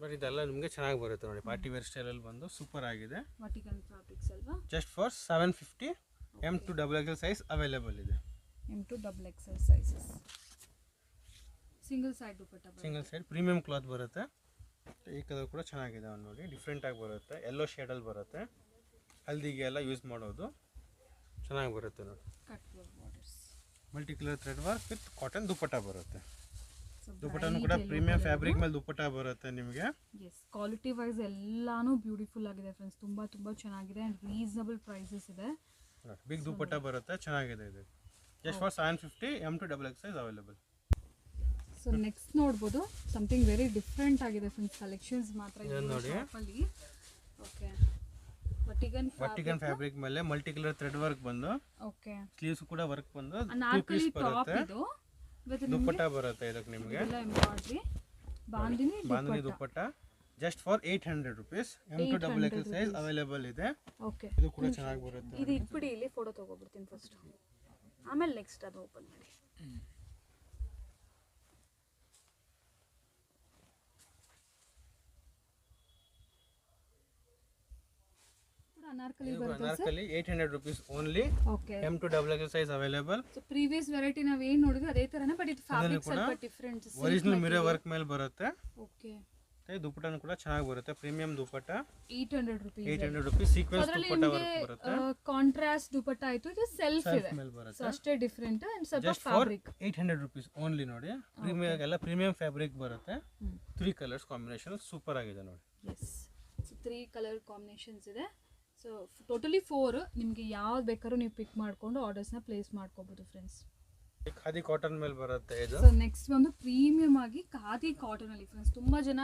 ಬಟ್ ಇದೆಲ್ಲ ನಿಮಗೆ ಚೆನ್ನಾಗಿ ಬರುತ್ತೆ ನೋಡಿ. ಪಾರ್ಟಿ ವೇರ್ ಸ್ಟೈಲಲ್ಲಿ ಬಂದು ಸೂಪರ್ ಆಗಿದೆ. ವರ್ಟಿಕಲ್ ಫ್ಯಾಬ್ರಿಕ್ಸ್ ಅಲ್ವಾ? Just for 750 M2XXL size available ಇದೆ. M2XXL sizes. Single side dupatta ಬರುತ್ತೆ. ಸಿಂಗಲ್ ಸೈಡ್ ಪ್ರೀಮಿಯಂ ಕ್ಲಾತ್ ಬರುತ್ತೆ. ಈ ಕಲರ್ ಕೂಡ ಚೆನ್ನಾಗಿದೆ ನೋಡಿ, ಡಿಫ್ರೆಂಟ್ ಆಗಿ ಬರುತ್ತೆ. ಯೆಲ್ಲೋ ಶೇಡಲ್ಲಿ ಬರುತ್ತೆ. ಹಲ್ದಿಗೆ ಎಲ್ಲ ಯೂಸ್ ಮಾಡೋದು ಚೆನ್ನಾಗಿ ಬರುತ್ತೆ ನೋಡಿ. Cut work borders, multi colour thread work with cotton dupatta ಬರುತ್ತೆ. ದುಪ್ಪಟ್ಟನು ಕೂಡ ಪ್ರೀಮಿಯಂ ಫ್ಯಾಬ್ರಿಕ್ ಮೇಲೆ ದುಪ್ಪಟ್ಟ ಬರುತ್ತೆ ನಿಮಗೆ. ಎಸ್, ಕ್ವಾಲಿಟಿ ವೈಸ್ ಎಲ್ಲಾನು ಬ್ಯೂಟಿಫುಲ್ ಆಗಿದೆ ಫ್ರೆಂಡ್ಸ್. ತುಂಬ ಚೆನ್ನಾಗಿದೆ ಆ್ಯಂಡ್ ರೀಸನಬಲ್ ಪ್ರೈಸಸ್ ಇದೆ. ಬಿಗ್ ದುಪ್ಪಟ್ಟ ಬರುತ್ತೆ, ಚೆನ್ನಾಗಿದೆ. ಇದು just for 750 M2XXL size available. So next ನೋಡ್ಬೋದು ಸಮಥಿಂಗ್ ವೆರಿ ಡಿಫ್ರೆಂಟ್ ಆಗಿದೆ ಫ್ರೆಂಡ್ಸ್. ಕಲೆಕ್ಷನ್ಸ್ ಮಾತ್ರ ನೋಡಿ. ಓಕೆ, ವರ್ಟಿಕನ್ ಫ್ಯಾಬ್ರಿಕ್ ಮೇಲೆ ಮಲ್ಟಿ ಕಲರ್ ಥ್ರೆಡ್ ವರ್ಕ್ ಬಂದು, ಓಕೆ, ಸ್ಲೀವ್ಸ್ ಕೂಡ ವರ್ಕ್ ಬಂದು ಅನಾರ್ಕಲಿ ಟಾಪ್ ಇದು ವಿತ್ ದುಪ್ಪಟ್ಟ ಬರುತ್ತೆ. ಇದಕ್ಕೆ ನಿಮಗೆ ಎಲ್ಲ embroidery bandhani dupatta just for 800 rupees. M2XXL size available ಇದೆ. ಓಕೆ, ಇದು ಕೂಡ ಚೆನ್ನಾಗಿ ಬರುತ್ತೆ. ಇದು ಇಟ್ಬಿಡಿ, ಇಲ್ಲಿ ಫೋಟೋ ತಗೋಬಿಡ್ತೀನಿ ಫಸ್ಟ್, ಆಮೇಲೆ ನೆಕ್ಸ್ಟ್ ಅದು ಓಪನ್ ಮಾಡಿ. ಅನಾರ್ಕಲಿ ಬರುತ್ತೆ sir. Anarkali 800 rupees only. Okay, M2XXL size available. So previous variety ನಾವ್ ಏನ್ ನೋಡಿದ್ವಿ ಅದೇ ತರನೇ, ಬಟ್ ಇದು ಫ್ಯಾಬ್ರಿಕ್ ಸ್ವಲ್ಪ ಡಿಫರೆಂಟ್. ಒರಿಜಿನಲ್ ಮಿರರ್ ವರ್ಕ್ ಮೇಲೆ ಬರುತ್ತೆ. ಓಕೆ, ದುಪ್ಪಟ್ಟನು ಕೂಡ ಚೆನ್ನಾಗಿ ಬರುತ್ತೆ. ಪ್ರೀಮಿಯಂ ದುಪ್ಪಟ್ಟ 800 rupees. 800 rupees. ಸೀಕ್ವೆನ್ಸ್ ದುಪ್ಪಟ್ಟ ವರ್ಕ್ ಬರುತ್ತೆ. ಕಾಂಟ್ರಾಸ್ಟ್ ದುಪ್ಪಟ್ಟ ಆಯ್ತು, ಇದು ಸೆಲ್ಫ್ ಇದೆ, ಮೇಲೆ ಸೊ ಬರುತ್ತೆ. ಅಷ್ಟೇ ಡಿಫರೆಂಟ್ ಅಂಡ್ ಸ್ವಲ್ಪ ಜಸ್ಟ್ ಫಾರ್ 800 rupees ಓನ್ಲಿ ನೋಡಿ. ಪ್ರೀಮಿಯಂ ಎಲ್ಲ ಪ್ರೀಮಿಯಂ ಫ್ಯಾಬ್ರಿಕ್ ಬರುತ್ತೆ. 3 ಕಲರ್ಸ್ ಕಾಂಬಿನೇಷನ್ ಸೂಪರ್ ಆಗಿದೆ ನೋಡಿ. ಎಸ್, ಸೊ 3 ಕಲರ್ ಕಾಂಬಿನೇಷನ್ಸ್ ಇದೆ. So totally 4. ನಿಮಗೆ ಯಾವ್ದು ಬೇಕಾದ್ರೂ ನೀವು ಪಿಕ್ ಮಾಡ್ಕೊಂಡು ಆರ್ಡರ್ಸ್ನ ಪ್ಲೇಸ್ ಮಾಡ್ಕೋಬೋದು ಫ್ರೆಂಡ್ಸ್. ಖಾದಿ ಕಾಟನ್ ಮೇಲೆ ಬರುತ್ತೆ ಇದು. ಸೊ ನೆಕ್ಸ್ಟ್ ಒಂದು ಪ್ರೀಮಿಯಂ ಆಗಿ ಖಾದಿ ಕಾಟನ್ ಅಲ್ಲಿ ಫ್ರೆಂಡ್ಸ್. ತುಂಬಾ ಜನ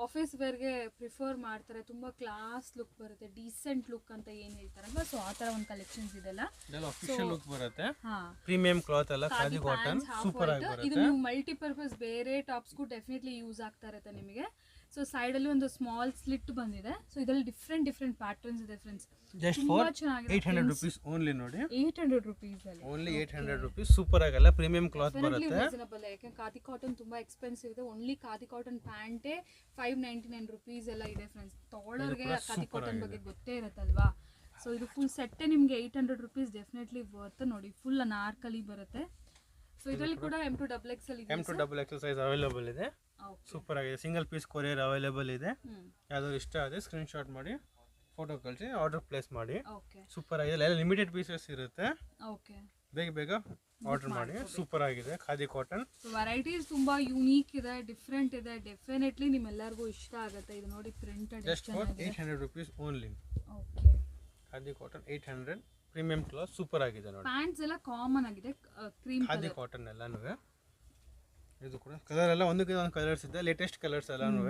ಆಫೀಸ್ ವೇರ್ಗೆ ಪ್ರಿಫರ್ ಮಾಡ್ತಾರೆ, ತುಂಬಾ ಕ್ಲಾಸ್ ಲುಕ್ ಬರುತ್ತೆ, ಡೀಸೆಂಟ್ ಲುಕ್ ಅಂತ ಏನ್ ಹೇಳ್ತಾರಲ್ವಾ, ಸೊ ಆ ತರ ಒಂದು ಕಲೆಕ್ಷನ್ಸ್ ಇದೆಲ್ಲ. ಇದೆಲ್ಲ ಅಫಿಷಿಯಲ್ ಲುಕ್ ಬರುತ್ತೆ. ಹಾ, ಪ್ರೀಮಿಯಂ ಕ್ಲಾತ್ ಎಲ್ಲ ಖಾದಿ ಕಾಟನ್ ಸೂಪರ್ ಆಗಿ ಬರುತ್ತೆ. ಇದು ನೀವು ಮಲ್ಟಿಪರ್ಪಸ್ ಬೇರೆ ಟಾಪ್ಸ್ಗೂ ಡೆಫಿನೆಟ್ಲಿ ಯೂಸ್ ಆಗ್ತಾ ಇರುತ್ತೆ ನಿಮಗೆ. ಸೊ ಸೈಡ್ ಅಲ್ಲಿ ಒಂದು ಸ್ಮಾಲ್ ಸ್ಲಿಟ್ ಬಂದಿದೆ. ಸೊ ಇದರಲ್ಲಿ ಡಿಫ್ರೆಂಟ್ ಪ್ಯಾಟರ್ನ್ಸ್ ಇದೆ friends. Just for 800 rupees only ನೋಡಿ. 800 rupees ಅಲ್ಲಿ ಓನ್ಲಿ 800 rupees. ಸೂಪರ್ ಆಗಲ್ಲ, ಪ್ರೀಮಿಯಂ ಕ್ಲಾತ್ ಬರುತ್ತೆ. ರೀಸನಬಲ್. ಯಾಕಂದ್ರೆ ಖಾದಿ ಕಾಟನ್ ತುಂಬಾ ಎಕ್ಸ್ಪೆನ್ಸಿವ್ ಇದೆ. ಓನ್ಲಿ ಖಾದಿ ಕಾಟನ್ ಪ್ಯಾಂಟೇ 599 rupees ಎಲ್ಲ ಇದೆ ಫ್ರೆಂಡ್ಸ್. ತಗೊಳ್ಳೋರಿಗೆ ಖಾದಿ ಕಾಟನ್ ಬಗ್ಗೆ ಗೊತ್ತೇ ಇರುತ್ತಲ್ವಾ. ಸೊ ಇದು ಫುಲ್ ಸೆಟ್ಟೇ ನಿಮಗೆ 800 rupees ಡೆಫಿನೆಟ್ಲಿ ವರ್ತ್ ನೋಡಿ. ಫುಲ್ ಅನಾರ್ಕಲಿ ಬರುತ್ತೆ. ಸೊ ಇದರಲ್ಲಿ ಕೂಡ M2XXL ಇದೆ. M2XXL ಸೈಜ್ ಅವೈಲೇಬಲ್ ಇದೆ. ಸೂಪರ್ ಆಗಿದೆ. ಸಿಂಗಲ್ ಪೀಸ್ ಕೊರಿಯರ್ ಅವೈಲೇಬಲ್ ಇದೆ. ಯಾವ್ದಾದ್ರು ಇಷ್ಟ ಆದ್ರೆ ಸ್ಕ್ರೀನ್ ಶಾಟ್ ಮಾಡಿ ಫೋಟೋ ಕಳಿಸಿ ಆರ್ಡರ್ ಪ್ಲೇಸ್ ಮಾಡಿ. ಸೂಪರ್ ಆಗಿದೆ. ಎಲ್ಲ ಲಿಮಿಟೆಡ್ ಪೀಸಸ್ ಇರುತ್ತೆ. ಬೇಗ ಆರ್ಡರ್ ಮಾಡಿ. ಸೂಪರ್ ಆಗಿದೆ ಖಾದಿ ಕಾಟನ್. ವೆರೈಟೀಸ್ ತುಂಬಾ ಯೂನಿಕ್ ಇದೆ, ಡಿಫ್ರೆಂಟ್ ಇದೆ. ಡೆಫಿನೆಟ್ಲಿ ನಿಮ್ಮೆಲ್ಲರಿಗೂ ಇಷ್ಟ ಆಗುತ್ತೆ. ಇದು ನೋಡಿ printed just for 800 rupees only. Okay, khadi cotton 800 premium cloth super ಆಗಿದೆ ನೋಡಿ. ಪ್ಯಾಂಟ್ಸ್ ಎಲ್ಲ ಕಾಮನ್ ಆಗಿದೆ, ಕ್ರೀಮ್ ಖಾದಿ ಕಾಟನ್ ಎಲ್ಲಾನು. ಇದು ಕೂಡ ಕಲರ್ ಎಲ್ಲ ಒಂದಕ್ಕೆ ಒಂದು ಕಲರ್ಸ್ ಇದೆ. ಲೇಟೆಸ್ಟ್ ಕಲರ್ಸ್ ಎಲ್ಲಾನು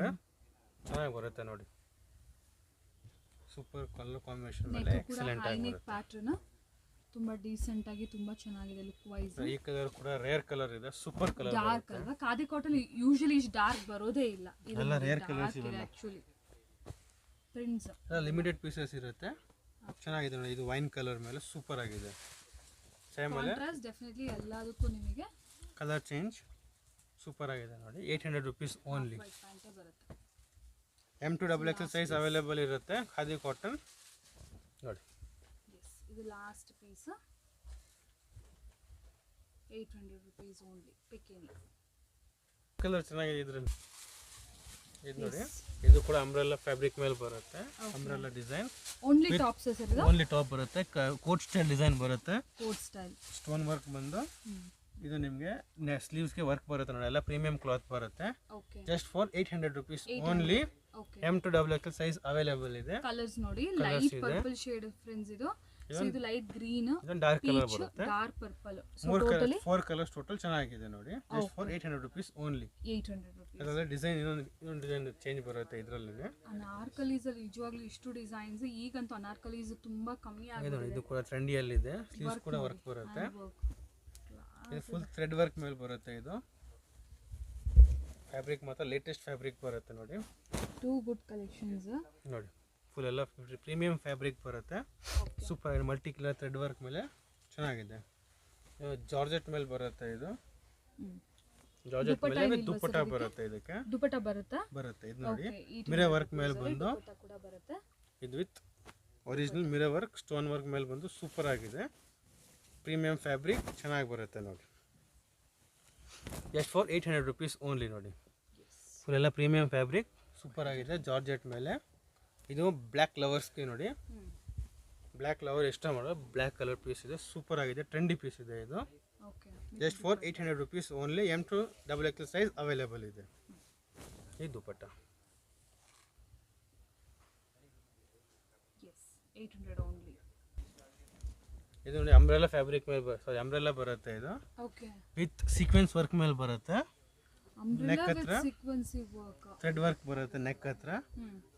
ಚೆನ್ನಾಗಿ ಬರುತ್ತೆ ನೋಡಿ. ಸೂಪರ್ ಕಲರ್ ಕಾಂಬಿನೇಷನ್ ಮೇಲೆ ಎಕ್ಸಲೆಂಟ್ ಆಗಿ ಬರುತ್ತೆ. ಪ್ಯಾಟರ್ನ್ ತುಂಬ ಡೀಸೆಂಟಾಗಿ ತುಂಬ ಚೆನ್ನಾಗಿದೆ ಲುಕ್ ವೈಸ್. ಈ ಕಲರ್ ಕೂಡ ರೇರ್ ಕಲರ್ ಇದೆ, ಸೂಪರ್ ಕಲರ್. ಡಾರ್ಕ್ ಅಲ್ವಾ, ಖಾದಿ ಕಾಟನ್ ಯೂಶಲಿ ಇಷ್ಟು ಡಾರ್ಕ್ ಬರೋದೇ ಇಲ್ಲ. ಎಲ್ಲ ರೇರ್ ಕಲರ್ಸ್ ಇದೆ ಆ್ಯಕ್ಚುಲಿ ಪ್ರಿಂಟ್ಸ್ ಲಿಮಿಟೆಡ್ ಪೀಸಸ್ ಇರುತ್ತೆ. ಚೆನ್ನಾಗಿದೆ ನೋಡಿ, ಇದು ವೈನ್ ಕಲರ್ ಮೇಲೆ ಸೂಪರ್ ಆಗಿದೆ. ಸೇಮ್ ಅಲ್ಲೇ ಕಾಂಟ್ರಾಸ್ಟ್ ಡೆಫಿನೆಟ್ಲಿ ಎಲ್ಲದಕ್ಕೂ ನಿಮಗೆ ಕಲರ್ ಚೇಂಜ್ ಸೂಪರ್ ಆಗಿದೆ ನೋಡಿ. 800 rupees ಓನ್ಲಿ. ಪ್ಯಾಂಟೇ ಬರುತ್ತೆ. M2XXL ಸೈಜ್ ಅವೈಲೇಬಲ್ ಇರುತ್ತೆ, ಖಾದಿ ಕಾಟನ್ ನೋಡಿ. ಇದು ಲಾಸ್ಟ್ ಪೀಸ್ 800 rupees ಓನ್ಲಿ. ಪಿಕಿನಿ ಕಲರ್ ಚೆನ್ನಾಗಿದೆ ಇದ್ರಲ್ಲಿ. ಇದು ನೋಡಿ, ಇದು ಕೂಡ ಅಂಬ್ರೆಲ್ಲಾ ಫ್ಯಾಬ್ರಿಕ್ ಮೇಲೆ ಬರುತ್ತೆ. Umbrella design only tops sir, only top ಬರುತ್ತೆ. ಕೋಟ್ ಸ್ಟೈಲ್ ಡಿಸೈನ್ ಬರುತ್ತೆ. ಕೋಟ್ ಸ್ಟೈಲ್ ಸ್ಟೋನ್ ವರ್ಕ್ ಬಂದು ಇದು ನಿಮಗೆ ಸ್ಲೀವ್ಸ್ಗೆ ವರ್ಕ್ ಬರುತ್ತೆ ನೋಡಿ. ಎಲ್ಲ ಪ್ರೀಮಿಯಂ ಕ್ಲಾತ್ ಬರುತ್ತೆ. Okay just for 800 rupees only. Okay M2XXL size available ಇದೆ. ಕಲರ್ಸ್ ನೋಡಿ, ಲೈಟ್ ಪರ್ಪಲ್ ಶೇಡ್ ಫ್ರೆಂಡ್ಸ್ ಇದು. ಸೊ ಇದು ಲೈಟ್ ಗ್ರೀನ್, ಇದೊಂದು ಡಾರ್ಕ್ ಕಲರ್ ಬರುತ್ತೆ. Dark purple. So totally 4 colours total ಚೆನ್ನಾಗಿದೆ ನೋಡಿ. Just for 800 rupees only. 800 rupees. ಅದರಲ್ಲಿ ಡಿಸೈನ್ ಇನ್ನೊಂದು ಡಿಸೈನ್ ಚೇಂಜ್ ಬರುತ್ತೆ ಇದರಲ್ಲಿ. ಅನಾರ್ಕಲೀಸ್ ಅಲ್ಲಿ ನಿಜವಾಗ್ಲೂ ಇಷ್ಟು ಡಿಸೈನ್ಸ್, ಈಗಂತೂ ಅನಾರ್ಕಲೀಸ್ ತುಂಬಾ ಕಮ್ಮಿ ಇದು ಆಗಿದೆ. ನೋಡಿ, ಇದು ಕೂಡ ಟ್ರೆಂಡಿಯಲ್ಲಿ ಇದೆ. ಸ್ಲೀವ್ಸ್ ಕೂಡ ವರ್ಕ್ ಬರುತ್ತೆ. ಇದು ಫುಲ್ ಥ್ರೆಡ್ ವರ್ಕ್ ಮೇಲೆ ಬರುತ್ತೆ. ಇದು ಫ್ಯಾಬ್ರಿಕ್ ಮಾತ್ರ ಲೇಟೆಸ್ಟ್ ಫ್ಯಾಬ್ರಿಕ್ ಬರುತ್ತೆ ನೋಡಿ. ಟೂ ಗುಡ್ ಕಲೆಕ್ಷನ್ಸ್ ನೋಡಿ, ಫುಲ್ ಎಲ್ಲ ಪ್ರೀಮಿಯಂ ಫ್ಯಾಬ್ರಿಕ್ ಬರುತ್ತೆ. Super multi colour thread work ಮೇಲೆ ಚೆನ್ನಾಗಿದೆ. ಜಾರ್ಜೆಟ್ ಮೇಲೆ ಬರುತ್ತೆ. ಇದು ಜಾರ್ಜೆಟ್ ಮೇಲೆ ದುಪ್ಪಟ್ಟ ಬರುತ್ತೆ. ಇದಕ್ಕೆ ದುಪಟ್ಟ ಬರುತ್ತಾ? ಬರುತ್ತೆ. ಇದು ನೋಡಿ, ಮಿರರ್ ವರ್ಕ್ ಮೇಲೆ ಬಂದು ಕೂಡ ಬರುತ್ತೆ. ಇದು with original mirror work stone work ಮೇಲೆ ಬಂದು ಸೂಪರ್ ಆಗಿದೆ. ಪ್ರೀಮಿಯಂ ಫ್ಯಾಬ್ರಿಕ್ ಚೆನ್ನಾಗಿ ಬರುತ್ತೆ ನೋಡಿ. ಜಸ್ಟ್ ಫಾರ್ 800 rupees ಓನ್ಲಿ ನೋಡಿ. ಫುಲ್ ಎಲ್ಲ ಪ್ರೀಮಿಯಂ ಫ್ಯಾಬ್ರಿಕ್ ಸೂಪರ್ ಆಗಿದೆ. ಜಾರ್ಜೆಟ್ ಮೇಲೆ ಇದು ಬ್ಲ್ಯಾಕ್ ಲವರ್ಸ್ಗೆ ನೋಡಿ. ಬ್ಲ್ಯಾಕ್ ಲವರ್ ಇಷ್ಟ ಮಾಡೋ ಬ್ಲ್ಯಾಕ್ ಕಲರ್ ಪೀಸ್ ಇದೆ. ಸೂಪರ್ ಆಗಿದೆ, ಟ್ರೆಂಡಿ ಪೀಸ್ ಇದೆ ಇದು. Just for 800 rupees only. M2XXL size available ಇದೆ. ಈ ದುಪಟ್ಟ 800 ಓನ್ಲಿ. ಇದು ನೋಡಿ, ಅಂಬ್ರೆಲ್ಲಾ ಫ್ಯಾಬ್ರಿಕ್ ಮೇಲೆ ಅಂಬ್ರೆಲ್ಲಾ ಬರುತ್ತೆ. ಇದು ಓಕೆ ವಿತ್ ಸೀಕ್ವೆನ್ಸ್ ವರ್ಕ್ ಮೇಲೆ ಬರುತ್ತೆ. Umbrella with ಸೀಕ್ವೆನ್ಸಿ work, thread work ಬರುತ್ತೆ ನೆಕ್ ಹತ್ರ.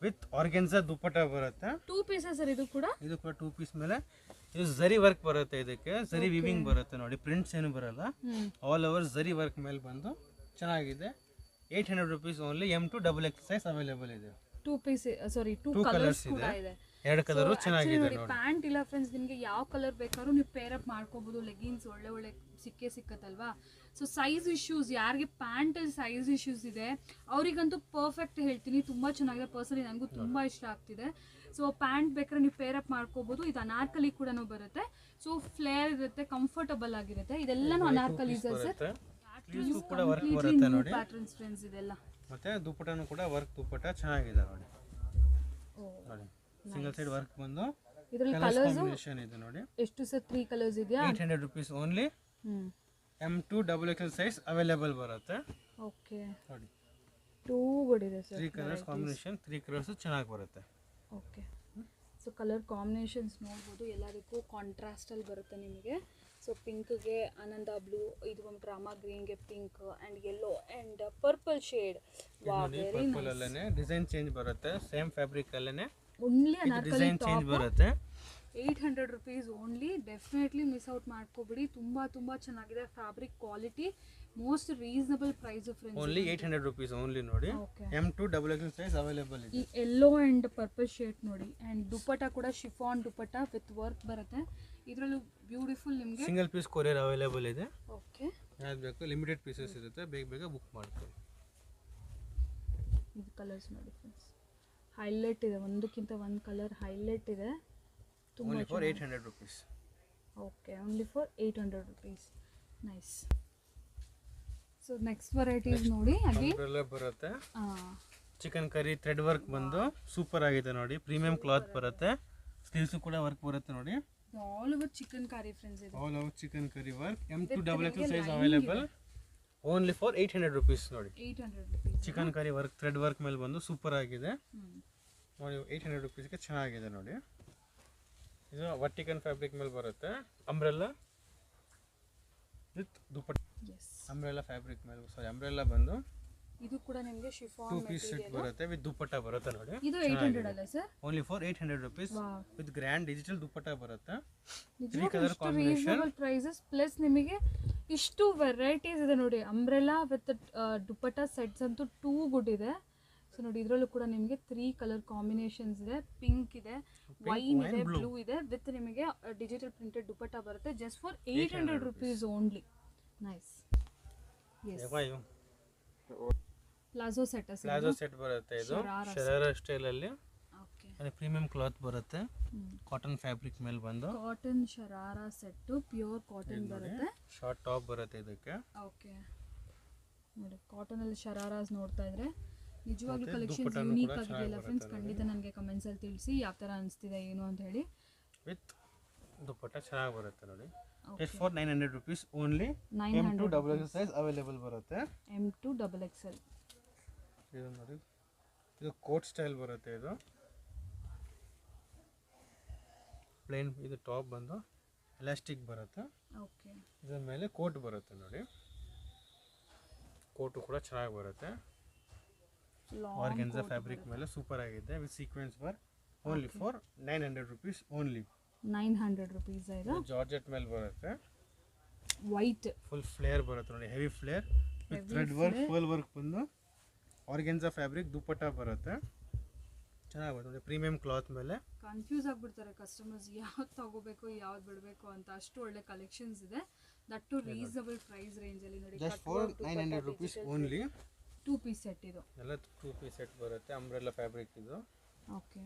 ವಿತ್ ಆರ್ಗೆನ್ಸಾ ದುಪಟ್ಟ ಬರುತ್ತೆ. 2 ಪೀಸಸ್ ಸರ್. ಇದು ಕೂಡ 2 ಪೀಸ್ ಮೇಲೆ ಇದು ಝರಿ ವರ್ಕ್ ಬರುತ್ತೆ. ಇದಕ್ಕೆ ಝರಿ ವಿವಿಂಗ್ ಬರುತ್ತೆ ನೋಡಿ. ಪ್ರಿಂಟ್ಸ್ ಏನು ಬರಲ್ಲ. ಆಲ್ ಓವರ್ ಝರಿ ವರ್ಕ್ ಮೇಲೆ ಬಂದು ಚೆನ್ನಾಗಿದೆ. 800 rupees only. M2XXL size available ಇದೆ. 2 ಪೀಸ್ ಸಾರಿ 2 ಕಲರ್ಸ್ ಕೂಡ ಇದೆ. 2 ಕಲರ್ ಚೆನ್ನಾಗಿದೆ ನೋಡಿ. ಪ್ಯಾಂಟ್ ಇಲ್ಲ ಫ್ರೆಂಡ್ಸ್, ನಿಮಗೆ ಯಾವ ಕಲರ್ ಬೇಕಾದ್ರೂ ನೀವು ಪೇರ್ ಅಪ್ ಮಾಡ್ಕೋಬಹುದು. ಲೆಗಿನ್ಸ್ ಒಳ್ಳೆ ಸಿಕ್ಕತ್ತಲ್ವಾ. ಸೊ ಸೈಜ್ ಇಶ್ಯೂಸ್, ಯಾರಿಗೆ ಪ್ಯಾಂಟ್ ಸೈಜ್ ಇಶ್ಯೂಸ್ ಇದೆ ಅವರಿಗಂತೂ ಪರ್ಫೆಕ್ಟ್ ಹೇಳ್ತೀನಿ, ತುಂಬ ಚೆನ್ನಾಗಿದೆ. ಪರ್ಸನಲಿ ನನಗೂ ತುಂಬ ಇಷ್ಟ ಆಗ್ತಿದೆ. ಸೊ ಪ್ಯಾಂಟ್ ಬೇಕಾದ್ರೆ ನೀವು ಪೇರ್ ಅಪ್ ಮಾಡ್ಕೋಬಹುದು. ಇದು ಅನಾರ್ಕಲಿ ಕೂಡ ಬರುತ್ತೆ. ಸೊ ಫ್ಲೇರ್ ಇರುತ್ತೆ, ಕಂಫರ್ಟಬಲ್ ಆಗಿರುತ್ತೆ. ಇದೆಲ್ಲನೂ ಅನಾರ್ಕಲೀಸ್ ಸರ್. ಕೂಡ ವರ್ಕ್ ಬರುತ್ತೆ ನೋಡಿ. ಪ್ಯಾಟರ್ನ್ಸ್ ಫ್ರೆಂಡ್ಸ್ ಇದೆಲ್ಲ. ಮತ್ತೆ ದುಪಟ್ಟನು ಕೂಡ ವರ್ಕ್ ದುಪಟ್ಟ ಚೆನ್ನಾಗಿದೆ ನೋಡಿ. ನೋಡಿ, ಸಿಂಗಲ್ ಸೈಡ್ ವರ್ಕ್ ಬಂದು ಇದರಲ್ಲಿ ಕಲರ್ಸ್ ಕಾಂಬಿನೇಷನ್ ಇದೆ ನೋಡಿ. ಎಷ್ಟು ಸರ್? 3 ಕಲರ್ಸ್ ಇದೆಯಾ? 800 rupees only. M2XXL size available ಬರುತ್ತೆ. ಓಕೆ ನೋಡಿ, 2 ಗುಡ್ ಇದೆ ಸರ್. 3 ಕಲರ್ಸ್ ಕಾಂಬಿನೇಷನ್, 3 ಕಲರ್ಸ್ ಚೆನ್ನಾಗಿ ಬರುತ್ತೆ. ಓಕೆ. ಸೊ ಕಲರ್ ಕಾಂಬಿನೇಷನ್ಸ್ ನೋಡ್ಬೋದು, ಎಲ್ಲದಕ್ಕೂ ಕಾಂಟ್ರಾಸ್ಟಲ್ಲಿ ಬರುತ್ತೆ ನಿಮಗೆ. ಸೊ ಪಿಂಕ್ಗೆ ಆನಂದ ಬ್ಲೂ, ಇದು ಬಂದು ರಾಮಾ ಗ್ರೀನ್ಗೆ pink and yellow and purple shade. Wow, very purple ಅಲ್ಲೇ ಡಿಸೈನ್ ಚೇಂಜ್ ಬರುತ್ತೆ. ಸೇಮ್ ಫ್ಯಾಬ್ರಿಕ್ ಅಲ್ಲೇ ಓನ್ಲಿ ಅನಾರ್ಕಲಿ ಡಿಸೈನ್ ಚೇಂಜ್ ಬರುತ್ತೆ. 800 rupees only. Definitely miss out ಮಾಡ್ಕೋಬಿಡಿ. ತುಂಬ ಚೆನ್ನಾಗಿದೆ. Fabric quality most reasonable price friends. Only 800 rupees only ನೋಡಿ. M2XXL ಸೈಜ್ ಅವೈಲೇಬಲ್ ಇದೆ. ಈ ಯೆಲ್ಲೋ ಆ್ಯಂಡ್ ಪರ್ಪಲ್ ಶೇಡ್ ನೋಡಿ. ಆ್ಯಂಡ್ ದುಪಟ್ಟ ಕೂಡ ಶಿಫಾನ್ ದುಪಟ್ಟ ವಿತ್ ವರ್ಕ್ ಬರುತ್ತೆ. ಇದರಲ್ಲೂ ಬ್ಯೂಟಿಫುಲ್ ನಿಮಗೆ ಸಿಂಗಲ್ ಪೀಸ್ ಕೊರಿಯರ್ ಅವೈಲೇಬಲ್ ಇದೆ. ಓಕೆ, ಯಾವ್ದು ಬೇಕು ಲಿಮಿಟೆಡ್ ಪೀಸಸ್ ಇರುತ್ತೆ, ಬೇಗ ಬುಕ್ ಮಾಡ್ಕೊಳ್ಳಿ. ಇದು ಕಲರ್ಸ್ ನೋಡಿ ಫ್ರೆಂಡ್ಸ್, ಹೈಲೈಟ್ ಇದೆ. ಒಂದಕ್ಕಿಂತ ಒಂದು ಕಲರ್ ಹೈಲೈಟ್ ಇದೆ. Only for 800 rupees. Okay, only for 800 rupees. Nice. So next varieties ನೋಡಿ. ಅಂಬ್ರೆಲ್ಲಾ ಬರುತ್ತೆ. ಚಿಕನ್ ಕರಿ ಥ್ರೆಡ್ ವರ್ಕ್ ಬಂದು ಸೂಪರ್ ಆಗಿದೆ ನೋಡಿ. ಪ್ರೀಮಿಯಂ ಕ್ಲಾತ್ ಬರುತ್ತೆ. ಸ್ಲೀವ್ಸ್ ಕೂಡ ವರ್ಕ್ ಬರುತ್ತೆ ನೋಡಿ. All over chikankari friends ಇದೆ. All over chikankari work. M2XXL size available only for 800 rupees ನೋಡಿ. 800 rupees. Chikankari work thread work ಮೇಲೆ ಬಂದು ಸೂಪರ್ ಆಗಿದೆ ನೋಡಿ. 800 rupeesಗೆ ಚೆನ್ನಾಗಿದೆ ನೋಡಿ. ಇದು ವರ್ಟಿಕನ್ ಫ್ಯಾಬ್ರಿಕ್ ಮೇಲೆ ಬರುತ್ತೆ. Umbrella with dupatta. Umbrella fabric ಮೇಲೆ ಅಂಬ್ರೆಲ್ಲಾ ಬಂದು ಇದು ಕೂಡ ಕೂಡ ನಿಮಗೆ ಟೂ ಶಿಫಾನ್ ಪೀಸ್ ಸೆಟ್ ಬರುತ್ತೆ ವಿತ್ ದುಪ್ಪಟ್ಟ ಬರುತ್ತೆ ನೋಡಿ. ಇದು 800 ಅಲ್ಲ sir? Only for 800 rupees with grand digital dupatta ಬರುತ್ತೆ. ನಿಜವಾಗ್ಲೂ ಇಷ್ಟು ರೀಸನಬಲ್ ಪ್ರೈಸಸ್ ಪ್ಲಸ್ ನಿಮಗೆ ಇಷ್ಟು ವೆರೈಟೀಸ್ ಇದೆ ನೋಡಿ. ಅಂಬ್ರೆಲಾ ವಿತ್ ದುಪ್ಪಟ್ಟ ಸೆಟ್ಸ್ ಅಂತೂ ಟೂ ಗುಡ್ ಇದೆ. ಸೊ ನೋಡಿ ಇದರಲ್ಲೂ ಕೂಡ ನಿಮಗೆ 3 ಕಲರ್ ಕಾಂಬಿನೇಷನ್ಸ್ ಇದೆ. ಪಿಂಕ್ ಇದೆ, ವೈನ್ ಇದೆ, ಬ್ಲೂ ಇದೆ ವಿತ್ ನಿಮಗೆ ಡಿಜಿಟಲ್ ಪ್ರಿಂಟೆಡ್ ದುಪ್ಪಟ್ಟ ಬರುತ್ತೆ just for 800 rupees only. Nice. Yes, palazzo set palazzo set ಬರುತ್ತೆ. ಇದು ಶರಾರಾ ಸ್ಟೈಲ್ ಅಲ್ಲಿ ಓಕೆ ಪ್ರೀಮಿಯಂ ಕ್ಲಾತ್ ಬರುತ್ತೆ. ಕಾಟನ್ ಫ್ಯಾಬ್ರಿಕ್ ಮೇಲೆ ಬಂದು cotton sharara set, pure cotton ಬರುತ್ತೆ. ಶಾರ್ಟ್ ಟಾಪ್ ಬರುತ್ತೆ ಇದಕ್ಕೆ. ಓಕೆ ನೋಡಿ ಕಾಟನ್ ಅಲ್ಲಿ ಶರಾರಾಸ್ ನೋಡ್ತಾ ಇದ್ರೆ ನಿಜವಾಗ್ಲೂ ಕಲೆಕ್ಷನ್ಸ್ ಯೂನಿಕ್ ಆಗಿದೆಯಲ್ಲ ಫ್ರೆಂಡ್ಸ್. ಖಂಡಿತ ನನಗೆ ಕಮೆಂಟ್ಸ್ ಅಲ್ಲಿ ತಿಳಿಸಿ ಯಾವ ಥರ ಅನಿಸ್ತಿದೆ ಏನು ಅಂತ ಹೇಳಿ. ವಿತ್ ದುಪ್ಪಟ್ಟ ಚೆನ್ನಾಗಿ ಬರುತ್ತೆ ನೋಡಿ. Just for 900 rupees only. M2 XXL size available ಬರುತ್ತೆ. M2 XXL ಇದು ನೋಡಿ, ಇದು ಕೋಟ್ ಸ್ಟೈಲ್ ಬರುತ್ತೆ. ಇದು ಪ್ಲೇನ್, ಇದು ಟಾಪ್ ಬಂದು ಎಲಾಸ್ಟಿಕ್ ಬರುತ್ತೆ. ಓಕೆ ಇದರ ಮೇಲೆ ಕೋಟ್ ಬರುತ್ತೆ ನೋಡಿ. ಕೋಟು ಕೂಡ ಚೆನ್ನಾಗಿ ಬರುತ್ತೆ. ಆರ್ಗೆನ್ಸಾ ಫ್ಯಾಬ್ರಿಕ್ ಮೇಲೆ ಸೂಪರ್ ಆಗಿದೆ with sequence work. Only for 900 rupees only. 900 rupees ಇದು. ಜಾರ್ಜೆಟ್ ಮೇಲೆ ಬರುತ್ತೆ. ವೈಟ್ ಫುಲ್ ಫ್ಲೇರ್ ಬರುತ್ತೆ ನೋಡಿ, heavy flare with thread work, full work ಬಂದು ಆರ್ಗೆನ್ಸಾ ಫ್ಯಾಬ್ರಿಕ್ ದುಪ್ಪಟ್ಟ ಬರುತ್ತೆ. ಚೆನ್ನಾಗಿ ಬರುತ್ತೆ ನೋಡಿ. ಪ್ರೀಮಿಯಂ ಕ್ಲಾತ್ ಮೇಲೆ ಕನ್ಫ್ಯೂಸ್ ಆಗಿಬಿಡ್ತಾರೆ ಕಸ್ಟಮರ್ಸ್, ಯಾವ್ದು ತಗೋಬೇಕು ಯಾವ್ದು ಬಿಡಬೇಕು ಅಂತ. ಅಷ್ಟು ಒಳ್ಳೆ ಕಲೆಕ್ಷನ್ಸ್ ಇದೆ, ದಟ್ ಟು ರೀಸನಬಲ್ ಪ್ರೈಸ್ ರೇಂಜಲ್ಲಿ ನೋಡಿ. Just for 900 rupees only. 2 piece set ಇದು ಎಲ್ಲ 2 ಪೀಸ್ ಸೆಟ್ ಬರುತ್ತೆ. ಅಂಬ್ರೆಲ್ಲಾ ಫ್ಯಾಬ್ರಿಕ್ ಇದು. ಓಕೆ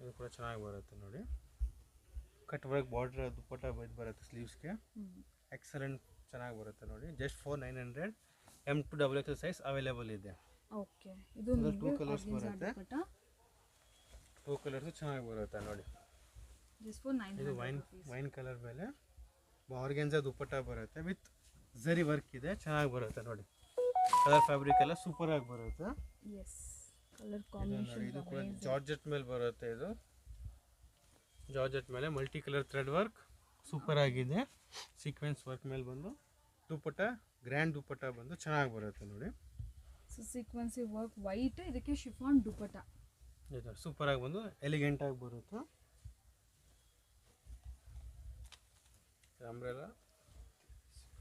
ಇದು ಕೂಡ ಚೆನ್ನಾಗಿ ಬರುತ್ತೆ ನೋಡಿ. ಕಟ್ ವರ್ಕ್ ಬಾರ್ಡರ್ ದುಪ್ಪಟ್ಟ ಇದು ಬರುತ್ತೆ ಸ್ಲೀವ್ಸ್ಗೆ. ಎಕ್ಸಲೆಂಟ್ ಚೆನ್ನಾಗಿ ಬರುತ್ತೆ ನೋಡಿ. Just for 900. M2 XXL size available ಇದೆ. ಓಕೆ ಇದು 2 ಕಲರ್ಸ್ ಬರುತ್ತೆ. 2 ಕಲರ್ಸ್ ಚೆನ್ನಾಗಿ ಬರುತ್ತೆ ನೋಡಿ. ಜಸ್ಟ್ ಫಾರ್ 900 ಇದು ವೈನ್ ಕಲರ್ ಮೇಲೆ ಆರ್ಗೆನ್ಸಾ ದುಪ್ಪಟ್ಟ ಬರುತ್ತೆ ವಿತ್ ಝರಿ ವರ್ಕ್ ಇದೆ. ಚೆನ್ನಾಗಿ ಬರುತ್ತೆ ನೋಡಿ. ಕಲರ್ ಫ್ಯಾಬ್ರಿಕ್ ಎಲ್ಲ ಸೂಪರ್ ಆಗಿ ಬರುತ್ತೆ. ಎಸ್, ಕಲರ್ ಇದು ಕಾಂಬಿನೇಷನ್ ನೋಡಿ, ಇದು ಕೂಡ ಜಾರ್ಜೆಟ್ ಮೇಲೆ ಬರುತ್ತೆ. ಇದು ಜಾರ್ಜೆಟ್ ಮೇಲೆ multi colour thread work super ಆಗಿದೆ. ಸೀಕ್ವೆನ್ಸ್ ವರ್ಕ್ ಮೇಲೆ ಬಂದು ದುಪ್ಪಟ್ಟ, ಗ್ರ್ಯಾಂಡ್ ದುಪ್ಪಟ್ಟ ಬಂದು ಚೆನ್ನಾಗಿ ಬರುತ್ತೆ ನೋಡಿ. ಸೊ ಸೀಕ್ವೆನ್ಸಿ ವರ್ಕ್ ವೈಟ್, ಇದಕ್ಕೆ ಶಿಫಾನ್ ದುಪ್ಪಟ್ಟ. ಇದು ಸೂಪರ್ ಆಗಿ ಬಂದು ಎಲಿಗೆಂಟ್ ಆಗಿ ಬರುತ್ತೆ.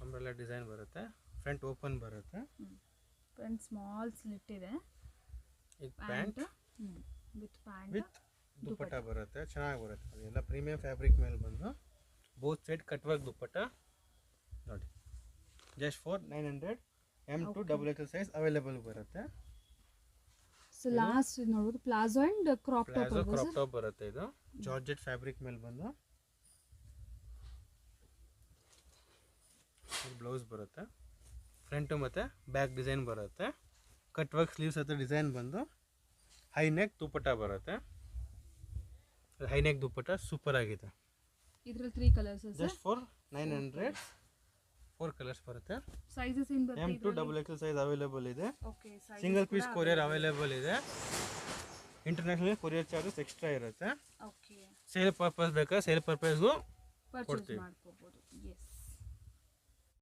ಅಂಬ್ರೆಲಾ ಡಿಸೈನ್ ಬರುತ್ತೆ. ಫ್ರಂಟ್ ಓಪನ್ ಬರುತ್ತೆ. ಫ್ರಂಟ್ ಸ್ಮಾಲ್ ಸ್ಲಿಟ್ ಇದೆ. ಇದು pant with pant with dupatta ಬರುತ್ತೆ. ಚೆನ್ನಾಗಿ ಬರುತ್ತೆ. ಅದೆಲ್ಲ ಪ್ರೀಮಿಯಂ ಫ್ಯಾಬ್ರಿಕ್ ಮೇಲೆ ಬಂದು ಬೋತ್ ಸೈಡ್ ಕಟ್ ವರ್ಕ್ ದುಪ್ಪಟ್ಟ ನೋಡಿ. Just for 900. M2 XXL size available ಬರುತ್ತೆ. ಸೊ ಲಾಸ್ಟ್ ನೋಡಬಹುದು ಪ್ಲಾಜೋ ಅಂಡ್ ಕ್ರಾಪ್ ಟಾಪ್ ಬರುತ್ತೆ. ಇದು ಜಾರ್ಜೆಟ್ ಫ್ಯಾಬ್ರಿಕ್ ಮೇಲೆ ಬಂದು ಬ್ಲೌಸ್ ಬರುತ್ತೆ. ಫ್ರಂಟು ಮತ್ತು ಬ್ಯಾಕ್ ಡಿಸೈನ್ ಬರುತ್ತೆ. ಕಟ್ ವರ್ಕ್ ಸ್ಲೀವ್ಸ್ ಹತ್ರ ಡಿಸೈನ್ ಬಂದು ಹೈ ನೆಕ್ ದುಪ್ಪಟ್ಟ ಬರುತ್ತೆ. ಹೈ ನೆಕ್ ದುಪ್ಪಟ್ಟ ಸೂಪರ್ ಆಗಿದೆ. ಇದರಲ್ಲಿ 3 ಕಲರ್ಸ್ ಇದೆ. Just for 900. 4 ಕಲರ್ಸ್ ಬರುತ್ತೆ. ಸೈಜಸ್ ಏನು ಬರುತ್ತೆ? M2 XXL ಸೈಜ್ ಅವೈಲೇಬಲ್ ಇದೆ. Okay, single piece courier available ಇದೆ. ಇಂಟರ್ನ್ಯಾಷನಲ್ ಕೊರಿಯರ್ ಚಾರ್ಜಸ್ ಎಕ್ಸ್ಟ್ರಾ ಇರುತ್ತೆ. ಓಕೆ, ಸೇಲ್ ಪರ್ಪಸ್ ಬೇಕಾ ಸೇಲ್ ಪರ್ಪಸ್ಗೂ ಪರ್ಚೇಸ್ ಮಾಡ್ಕೋಬಹುದು. ಎಸ್,